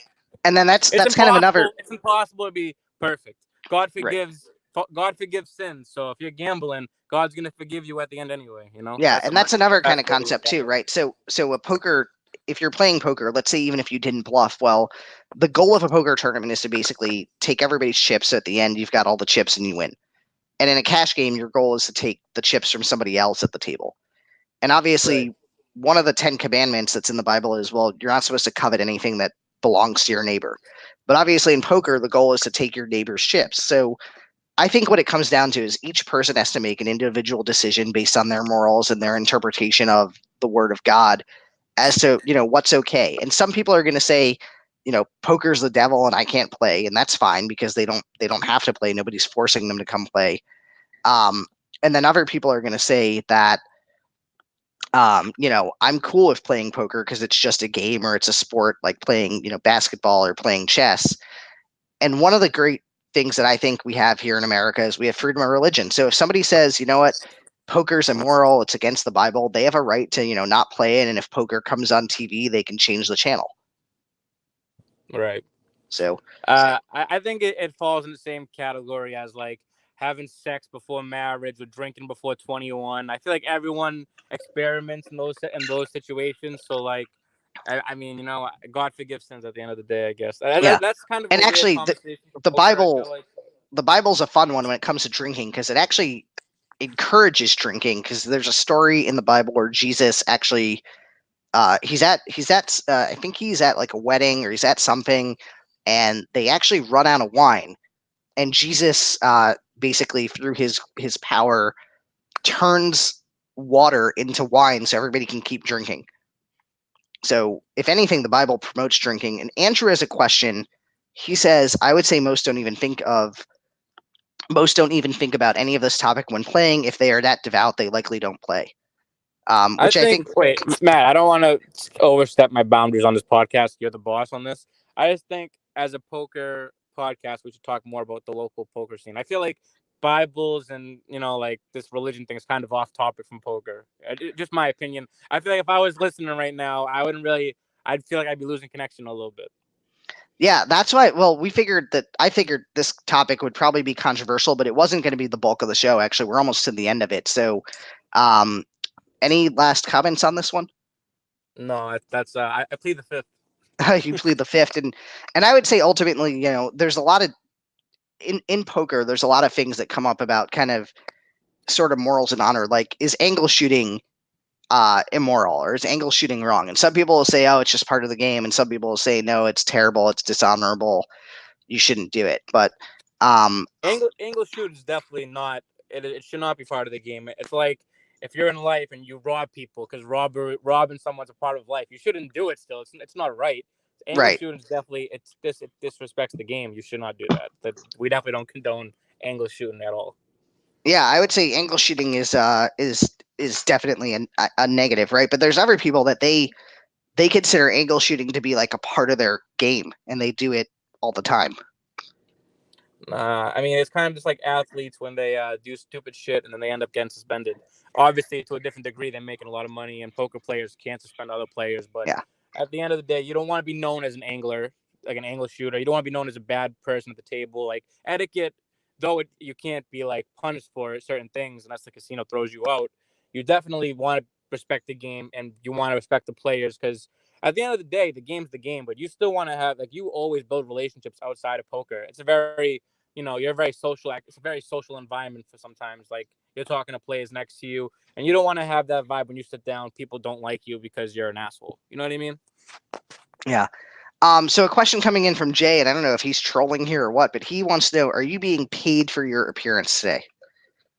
And then that's
It's
kind of another
impossible. It's impossible to be perfect. God
right.
forgives God forgives sins. So if you're gambling, God's gonna forgive you at the end anyway. You know,
Yeah,
that's
and
my
that's another kind
best
of
way to look
concept
at
too,
it.
right? So a poker, if you're playing poker, let's say even if you didn't bluff, well, the goal of a poker tournament is to basically take everybody's chips. So at the end, you've got all the chips and you win. And in a cash game, your goal is to take the chips from somebody else at the table. And
Right.
obviously, one of the 10 commandments that's in the Bible is, well, you're not supposed to covet anything that belongs to your neighbor. But obviously, in poker, the goal is to take your neighbor's chips. So I think what it comes down to is each person has to make an individual decision based on their morals and their interpretation of the word of God as to, what's okay. And some people are going to say, poker's the devil and I can't play, and that's fine because they don't have to play. Nobody's forcing them to come play. Um, and then other people are going to say that I'm cool with playing poker because it's just a game or it's a sport like playing, basketball or playing chess. And one of the great things that I think we have here in America is we have freedom of religion. So if somebody says, you know what, poker's immoral, it's against the Bible, they have a right to, not play it. And if poker comes on TV, they can change the channel.
Right.
So
I think it falls in the same category as like having sex before marriage or drinking before 21. I feel like everyone experiments in those situations. So like, I mean, God forgives sins at the end of the day. I guess
yeah,
that's kind of
and
a weird
actually,
conversation for
the
poker. I
Bible
feel like.
the Bible's a fun one when it comes to drinking because it actually encourages drinking. Because there's a story in the Bible where Jesus actually he's at I think he's at like a wedding or he's at something, and they actually run out of wine, and Jesus basically through his power turns water into wine so everybody can keep drinking. So if anything, the Bible promotes drinking. And Andrew has a question. He says, I would say most don't even think about any of this topic when playing. If they are that devout, they likely don't play.
I
Which I think,
think. Wait, Matt. I don't want to overstep my boundaries on this podcast. You're the boss on this. I just think as a poker podcast, we should talk more about the local poker scene. I feel like Bibles and like this religion thing is kind of off topic from poker. Just my opinion. I feel like if I was listening right now, I wouldn't really. I'd feel like I'd be losing connection a little bit.
yeah, that's why. Well, I figured this topic would probably be controversial, but it wasn't going to be the bulk of the show. Actually, we're almost to the end of it. So, um, any last comments on this one?
No, that's I plead the fifth.
You plead the fifth, and I would say ultimately, there's a lot of in poker. There's a lot of things that come up about kind of sort of morals and honor. Like, is angle shooting immoral or is angle shooting wrong? And some people will say, oh, it's just part of the game, and some people will say, no, it's terrible, it's dishonorable, you shouldn't do it. But um,
Angle shoot is definitely not. It should not be part of the game. It's like if you're in life and you rob people because robbing someone's a part of life. You shouldn't do it. Still, it's not right. Angle
right.
shooting is definitely it disrespects the game. You should not do that. That we definitely don't condone angle shooting at all.
Yeah, I would say angle shooting is definitely a negative, right? But there's other people that they consider angle shooting to be like a part of their game, and they do it all the time.
I mean, it's kind of just like athletes when they do stupid shit and then they end up getting suspended. Obviously, to a different degree, they're making a lot of money, and poker players can't suspend other players. But
Yeah,
at the end of the day, you don't want to be known as an angler, like an angle shooter. You don't want to be known as a bad person at the table. Like etiquette, though you can't be like punished for certain things unless the casino throws you out. You definitely want to respect the game and you want to respect the players because at the end of the day, the game's the game. But you still want to have like you always build relationships outside of poker. It's a very you're a very social it's a very social environment for sometimes like you're talking to players next to you and you don't want to have that vibe when you sit down people don't like you because you're an asshole, you know what I mean?
yeah. So a question coming in from Jay, and I don't know if he's trolling here or what, but he wants to know: are you being paid for your appearance today?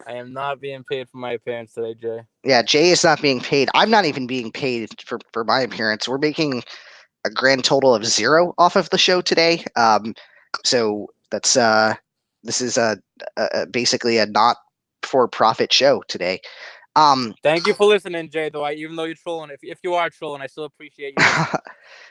I am not being paid for my appearance today, Jay.
Yeah, Jay is not being paid. I'm not even being paid for my appearance. We're making a grand total of 0 off of the show today. So that's this is basically a not for profit show today. Um,
Thank you for listening, Jay, though even though you're trolling, if you are trolling, I still appreciate you listening.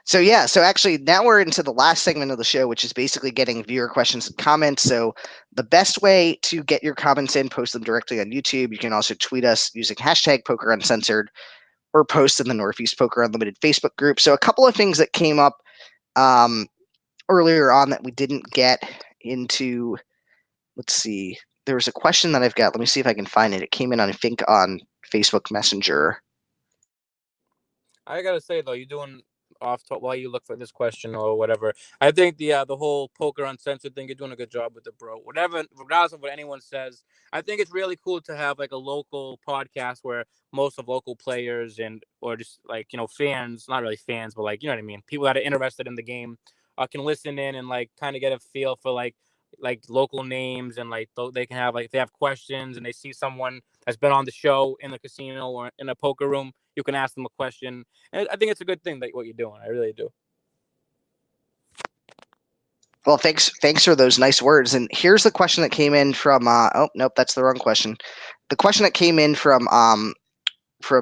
so yeah, so actually now we're into the last segment of the show, which is basically getting viewer questions and comments. So the best way to get your comments in, post them directly on YouTube. You can also tweet us using hashtag Poker Uncensored or post in the Northeast Poker Unlimited Facebook group. So a couple of things that came up um, earlier on that we didn't get into. Let's see. there was a question that I've got. Let me see if I can find it. It came in on, I think, on Facebook Messenger.
I gotta say though, you're doing off top while you look for this question or whatever. I think the whole poker uncensored thing, you're doing a good job with it, bro. Whatever, regardless of what anyone says, I think it's really cool to have like a local podcast where most of local players and or just like fans, not really fans, but like you know what I mean, people that are interested in the game, can listen in and like kind of get a feel for like local names and like they can have like if they have questions and they see someone that's been on the show in the casino or in a poker room, you can ask them a question. And I think it's a good thing that what you're doing. I really do.
Well, thanks for those nice words. And here's the question that came in from. Oh nope, that's the wrong question. The question that came in from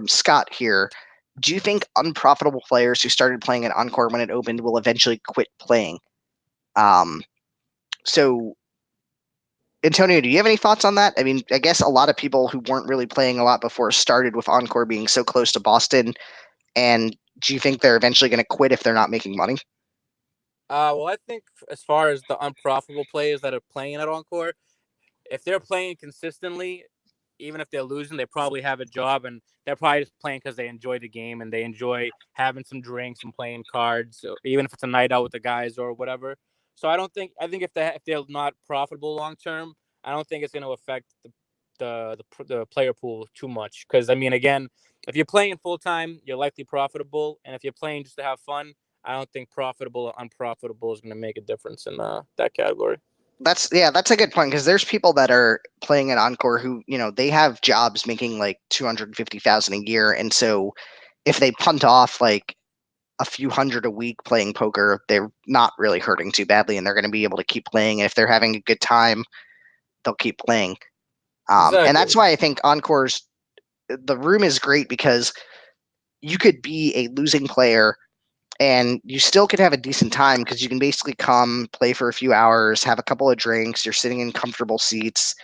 Scott here. Do you think unprofitable players who started playing at Encore when it opened will eventually quit playing? So Antonio, do you have any thoughts on that? I mean, I guess a lot of people who weren't really playing a lot before started with Encore being so close to Boston. And do you think they're eventually going to quit if they're not making money?
Well, I think as far as the unprofitable players that are playing at Encore, if they're playing consistently, even if they're losing, they probably have a job and they're probably just playing because they enjoy the game and they enjoy having some drinks and playing cards, even if it's a night out with the guys or whatever. So I think if they're not profitable long term, I don't think it's going to affect the player pool too much. Because I mean, again, if you're playing full time, you're likely profitable, and if you're playing just to have fun, I don't think profitable or unprofitable is going to make a difference in that category.
That's a good point because there's people that are playing at Encore who they have jobs making like 250,000 a year, and so if they punt off like a few hundred a week playing poker, they're not really hurting too badly, and they're going to be able to keep playing. And if they're having a good time, they'll keep playing. And
Exactly.
that's why I think Encore's the room is great because you could be a losing player and you still could have a decent time because you can basically come play for a few hours, have a couple of drinks, you're sitting in comfortable seats,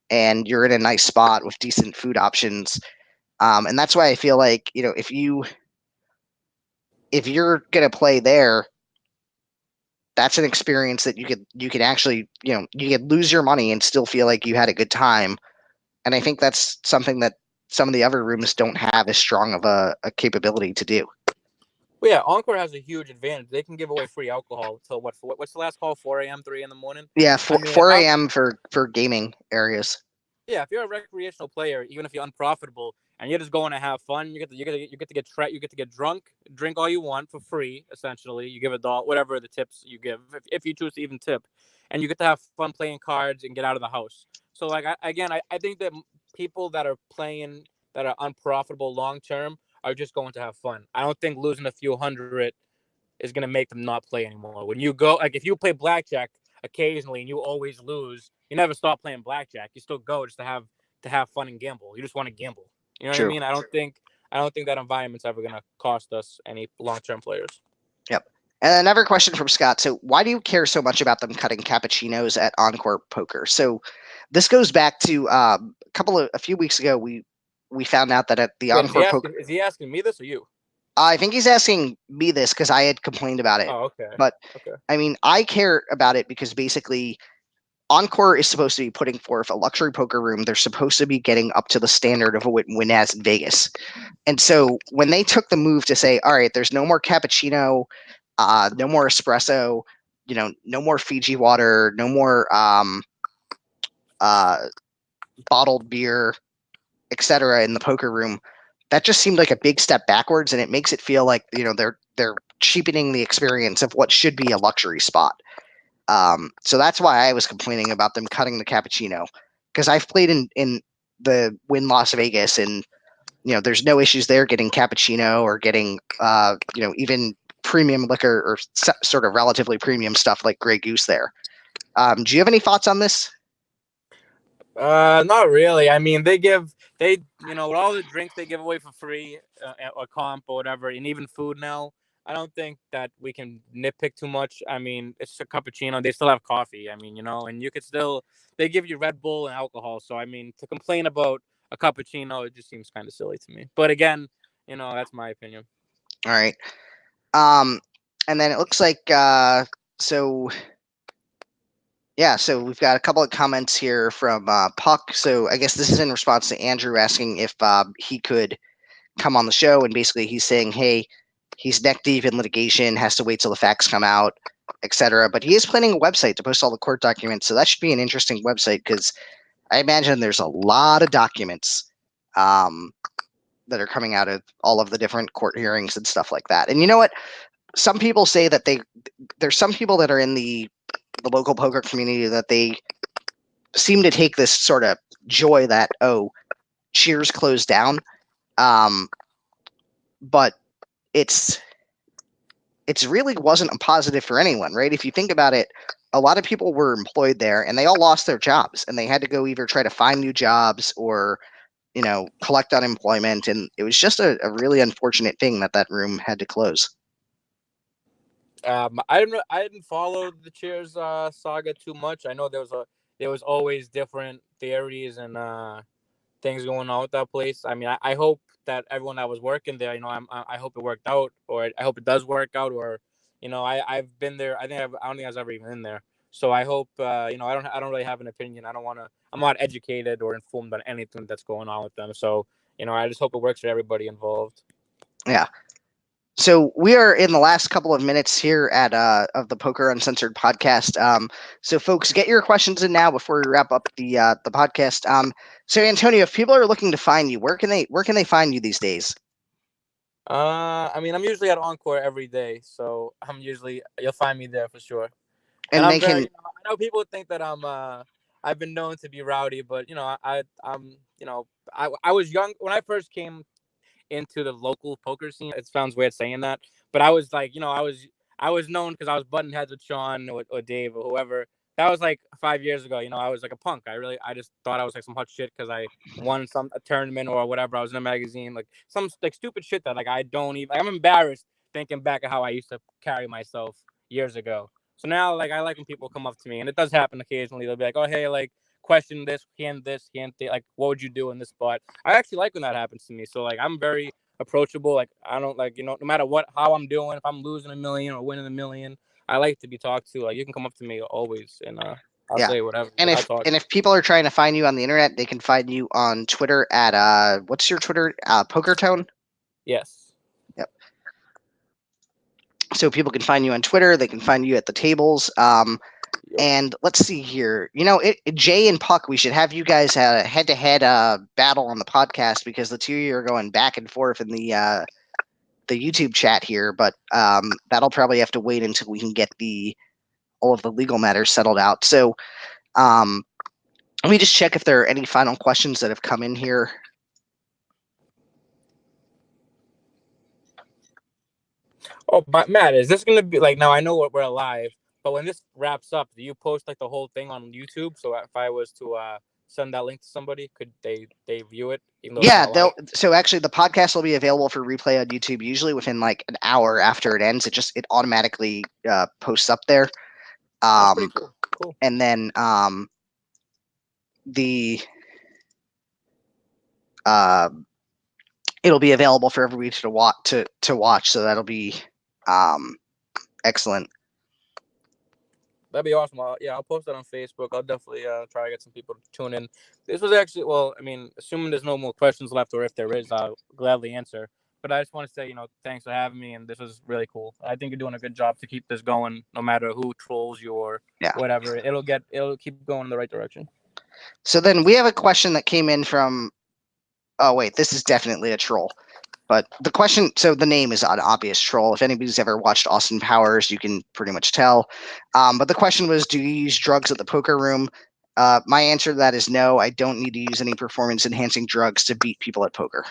and you're in a nice spot with decent food options. And that's why I feel like if you're gonna play there, that's an experience that you could actually you could lose your money and still feel like you had a good time. And I think that's something that some of the other rooms don't have as strong of a capability to do.
Well, yeah, Encore has a huge advantage. They can give away free alcohol till what's the last call? 4 a.m., 3 in the morning.
Yeah,
I
4,
mean, if
4
I'm
a.m. for gaming areas.
yeah, if you're a recreational player, even if you're unprofitable and you're just going to have fun, you get to get drunk, drink all you want for free. Essentially, you give a dollar, whatever the tips you give, if you choose to even tip, and you get to have fun playing cards and get out of the house. So, like I think that people that are playing that are unprofitable long term are just going to have fun. I don't think losing a few hundred is going to make them not play anymore. When you go, like if you play blackjack occasionally and you always lose, you never stop playing blackjack. You still go just to have fun and gamble. You just want to gamble. You know what I
True.
mean? I don't think that environment's ever going to cost us any long term players.
Yep. And another question from Scott. So, why do you care so much about them cutting cappuccinos at Encore Poker? So, this goes back to a few weeks ago. We found out that at the
Wait,
Encore Poker,
is he asking me this or you?
I think he's asking me this because I had complained about it.
Oh, okay,
But
okay.
I mean, I care about it because basically Encore is supposed to be putting forth a luxury poker room. They're supposed to be getting up to the standard of what Win has in Vegas. And so when they took the move to say, all right, there's no more cappuccino, no more espresso, no more Fiji water, no more uh, bottled beer, etc. in the poker room, that just seemed like a big step backwards, and it makes it feel like they're cheapening the experience of what should be a luxury spot. So that's why I was complaining about them cutting the cappuccino because I've played in the Win Las Vegas, and there's no issues there getting cappuccino or getting even premium liquor or sort of relatively premium stuff like Grey Goose there. Do you have any thoughts on this?
Not really. I mean, they with all the drinks they give away for free, or comp or whatever, and even food now. I don't think that we can nitpick too much. I mean, it's a cappuccino. They still have coffee. I mean, and you could still they give you Red Bull and alcohol. So I mean, to complain about a cappuccino, it just seems kind of silly to me. But again, that's my opinion.
All right. And then it looks like so Yeah, so we've got a couple of comments here from Puck. So I guess this is in response to Andrew asking if he could come on the show, and basically he's saying, hey, he's neck deep in litigation, has to wait till the facts come out, etc. But he is planning a website to post all the court documents, so that should be an interesting website because I imagine there's a lot of documents um, that are coming out of all of the different court hearings and stuff like that. And you know what? Some people say that there's some people that are in the local poker community that they seem to take this sort of joy that, oh, Cheers closed down, um, but it's really wasn't a positive for anyone, right? If you think about it, a lot of people were employed there and they all lost their jobs and they had to go either try to find new jobs or collect unemployment, and it was just a really unfortunate thing that that room had to close.
I didn't follow the Cheers saga too much. I know there was always different theories and things going on with that place. I mean, I hope that everyone that was working there, I hope it worked out, or I hope it does work out, or I've been there. I don't think I was ever even in there. So I hope I don't really have an opinion. I don't want to. I'm not educated or informed on anything that's going on with them. So I just hope it works for everybody involved.
Yeah. So we are in the last couple of minutes here at of the Poker Uncensored podcast. So folks, get your questions in now before we wrap up the podcast. So Antonio, if people are looking to find you, where can they find you these days?
I mean, I'm usually at Encore every day, so you'll find me there for sure. And
And
I'm
they
very,
can
I know people think that I've been known to be rowdy, but I'm, I was young when I first came into the local poker scene. It sounds weird saying that, but I was like, I was known because I was button heads with Sean or Dave or whoever. That was like 5 years ago. I was like a punk. I just thought I was like some hot shit because I won a tournament or whatever. I was in a magazine, like some like stupid shit that like I don't even. Like, I'm embarrassed thinking back at how I used to carry myself years ago. So now, like, I like when people come up to me, and it does happen occasionally. They'll be like, "Oh, hey, like, question this, can't like, what would you do in this spot?" I actually like when that happens to me. So like, I'm very approachable. Like, I don't like, no matter how I'm doing, if I'm losing a million or winning a million, I like to be talked to. Like, you can come up to me always, and I'll
yeah.
say whatever.
And
Like, I'll
if
talk.
and if people are trying to find you on the internet, they can find you on Twitter at what's your Twitter? Poker Tone.
Yes.
Yep. So people can find you on Twitter. They can find you at the tables.
Yep.
And let's see here. Jay and Puck, we should have you guys have a head-to-head battle on the podcast because the two of you are going back and forth in the YouTube chat here. But that'll probably have to wait until we can get all of the legal matters settled out. So um, let me just check if there are any final questions that have come in here.
Oh, but Matt, is this gonna be like, now? I know we're alive, but when this wraps up, do you post like the whole thing on YouTube? So if I was to send that link to somebody, could they view it even though it's
Yeah,
not live?
so actually the podcast will be available for replay on YouTube usually within like an hour after it ends. It automatically posts up there.
That's pretty
Um,
cool. Cool.
and then the uh, it'll be available for everybody to watch. So that'll be um, excellent.
That'd be awesome. I'll post that on Facebook. I'll definitely try to get some people to tune in. This was actually, well, I mean, assuming there's no more questions left, or if there is, I'll gladly answer. But I just want to say, thanks for having me, and this was really cool. I think you're doing a good job to keep this going, no matter who trolls you or
Yeah.
whatever. It'll keep going in the right direction.
So then we have a question that came in from. Oh wait, this is definitely a troll. But the question, so the name is an obvious troll. If anybody's ever watched Austin Powers, you can pretty much tell. But the question was, do you use drugs at the poker room? My answer to that is no. I don't need to use any performance-enhancing drugs to beat people at poker.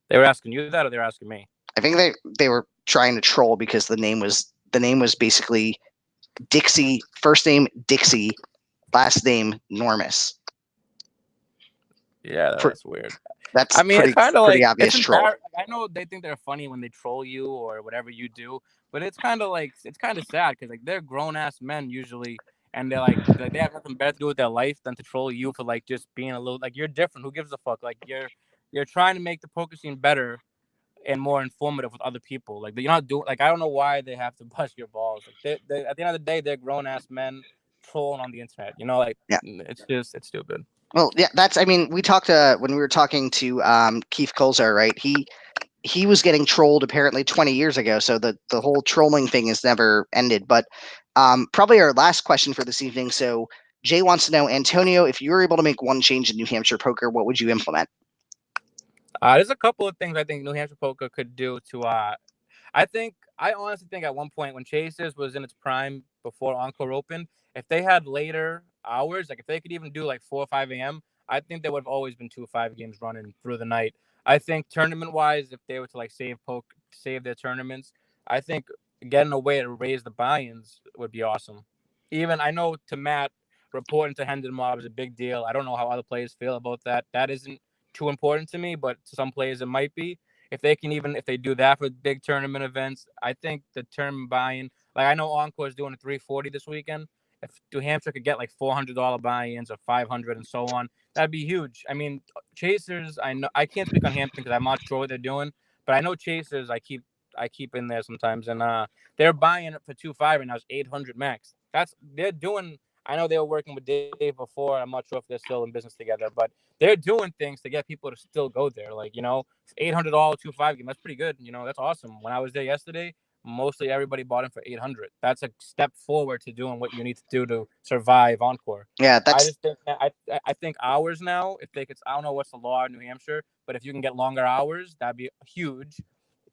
They were asking you that, or they were asking me?
I think they were trying to troll because the name was basically Dixie, first name Dixie, last name Normus.
Yeah,
Pr-
that's weird.
That's
I mean, it's
pretty
kind of
pretty
like, it's
obvious troll.
embarrassing. I know they think they're funny when they troll you or whatever you do, but it's kind of like, it's kind of sad because like they're grown ass men usually, and they have nothing better to do with their life than to troll you for like just being a little, like, you're different. Who gives a fuck? Like, you're trying to make the poker scene better and more informative with other people. Like, you're not doing, like, I don't know why they have to bust your balls. Like, they at the end of the day, they're grown ass men. trolling on the internet. You know, like
Yeah.
it's stupid.
Well, yeah, that's. I mean, we talked when we were talking to Keith Colzar, right? He was getting trolled apparently 20 years ago, so the whole trolling thing has never ended. But probably our last question for this evening. So Jay wants to know, Antonio, if you were able to make one change in New Hampshire poker, what would you implement?
There's a couple of things I think New Hampshire poker could do to I honestly think at one point when Chasers was in its prime before Encore opened, if they had later hours, like if they could even do like 4 or 5 a.m., I think there would have always been 2 5 games running through the night. I think tournament wise, if they were to like save their tournaments, I think getting a way to raise the buy-ins would be awesome. Even I know to Matt, reporting to Hendon Mob is a big deal. I don't know how other players feel about that. That isn't too important to me, but to some players it might be. If they do that for big tournament events, I think the tournament buy-in, like I know Encore is doing a 340 this weekend. If New Hampshire could get like $400 buy-ins or 500 and so on, that'd be huge. I mean, Chasers, I know I can't speak on Hampton because I'm not sure what they're doing, but I know Chasers. I keep in there sometimes, and they're buying it for 2.5 right now. It's 800 max. They're doing. I know they were working with Dave before. I'm not sure if they're still in business together, but they're doing things to get people to still go there. Like, $800 2.5 game. That's pretty good. That's awesome. When I was there yesterday, mostly everybody bought in for 800. That's a step forward to doing what you need to do to survive Encore.
Yeah,
I
that's
just think I think hours now. If they could, I don't know what's the law in New Hampshire, but if you can get longer hours, that'd be huge.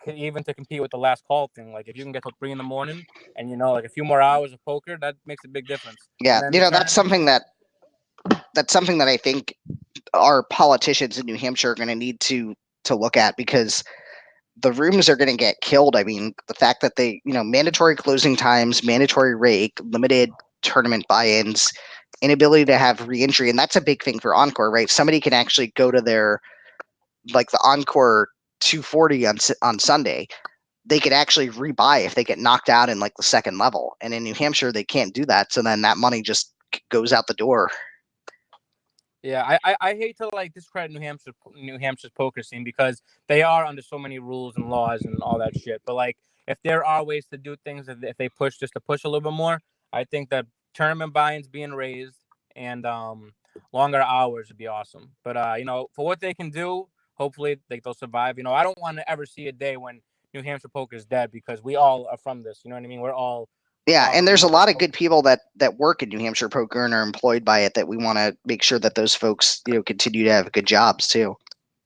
Even to compete with the last call thing, like if you can get till 3 in the morning, and like a few more hours of poker, that makes a big difference.
yeah,
And then the
that's
tournament,
something that I think our politicians in New Hampshire are going to need to look at, because the rooms are going to get killed. I mean, the fact that they, mandatory closing times, mandatory rake, limited tournament buy-ins, inability to have reentry, and that's a big thing for Encore, right? Somebody can actually go to their, like, the Encore 240 on Sunday. They could actually rebuy if they get knocked out in like the second level, and in New Hampshire they can't do that. So then that money just goes out the door.
yeah, I hate to like discredit New Hampshire's poker scene because they are under so many rules and laws and all that shit. But like, if there are ways to do things, if they push just to push a little bit more, I think that tournament buy-ins being raised and longer hours would be awesome. But for what they can do, hopefully they'll survive. I don't want to ever see a day when New Hampshire poker is dead because we all are from this. You know what I mean? We're all
Yeah, and there's a
believe in
lot of good
poker.
people that work in New Hampshire poker and are employed by it, that we want to make sure that those folks, continue to have good jobs too.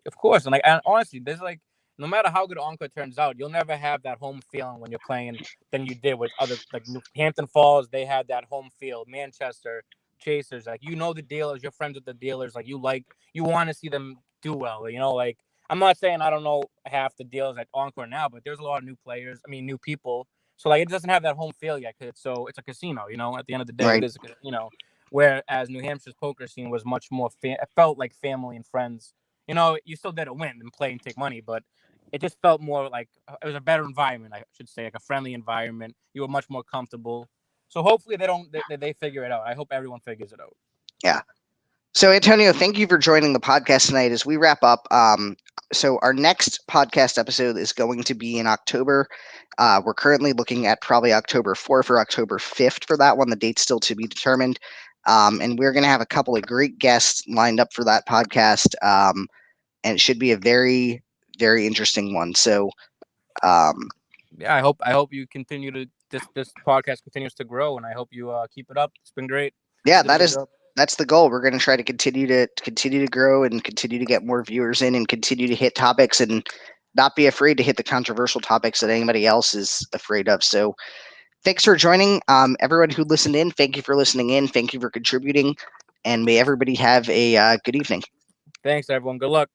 Of course, and honestly, there's like no matter how good Encore turns out, you'll never have that home feeling when you're playing than you did with other like Hampton Falls. They had that home feel. Manchester Chasers, like the dealers, you're friends with the dealers, you want to see them do well. Like I'm not saying I don't know half the dealers at Encore now, but there's a lot of new players. I mean, new people. So like it doesn't have that home feel yet because it's a casino. At the end of the day, it
Right.
is a casino. Whereas New Hampshire's poker scene was much more. It felt like family and friends. You still did a win and play and take money, but it just felt more like it was a better environment, I should say, like a friendly environment. You were much more comfortable. So hopefully they figure it out. I hope everyone figures it out.
Yeah. So, Antonio, thank you for joining the podcast tonight as we wrap up. So our next podcast episode is going to be in October. We're currently looking at probably October 4th or October 5th for that one. The date's still to be determined. And we're going to have a couple of great guests lined up for that podcast. And it should be a very, very interesting one. So,
Yeah, I hope you continue to this podcast continues to grow, and I hope you keep it up. It's been great.
yeah,
You did a good job.
that's the goal. We're going to try to continue to grow and continue to get more viewers in and continue to hit topics and not be afraid to hit the controversial topics that anybody else is afraid of. So thanks for joining. Everyone who listened in, thank you for listening in. Thank you for contributing. And may everybody have a good evening.
Thanks, everyone. Good luck.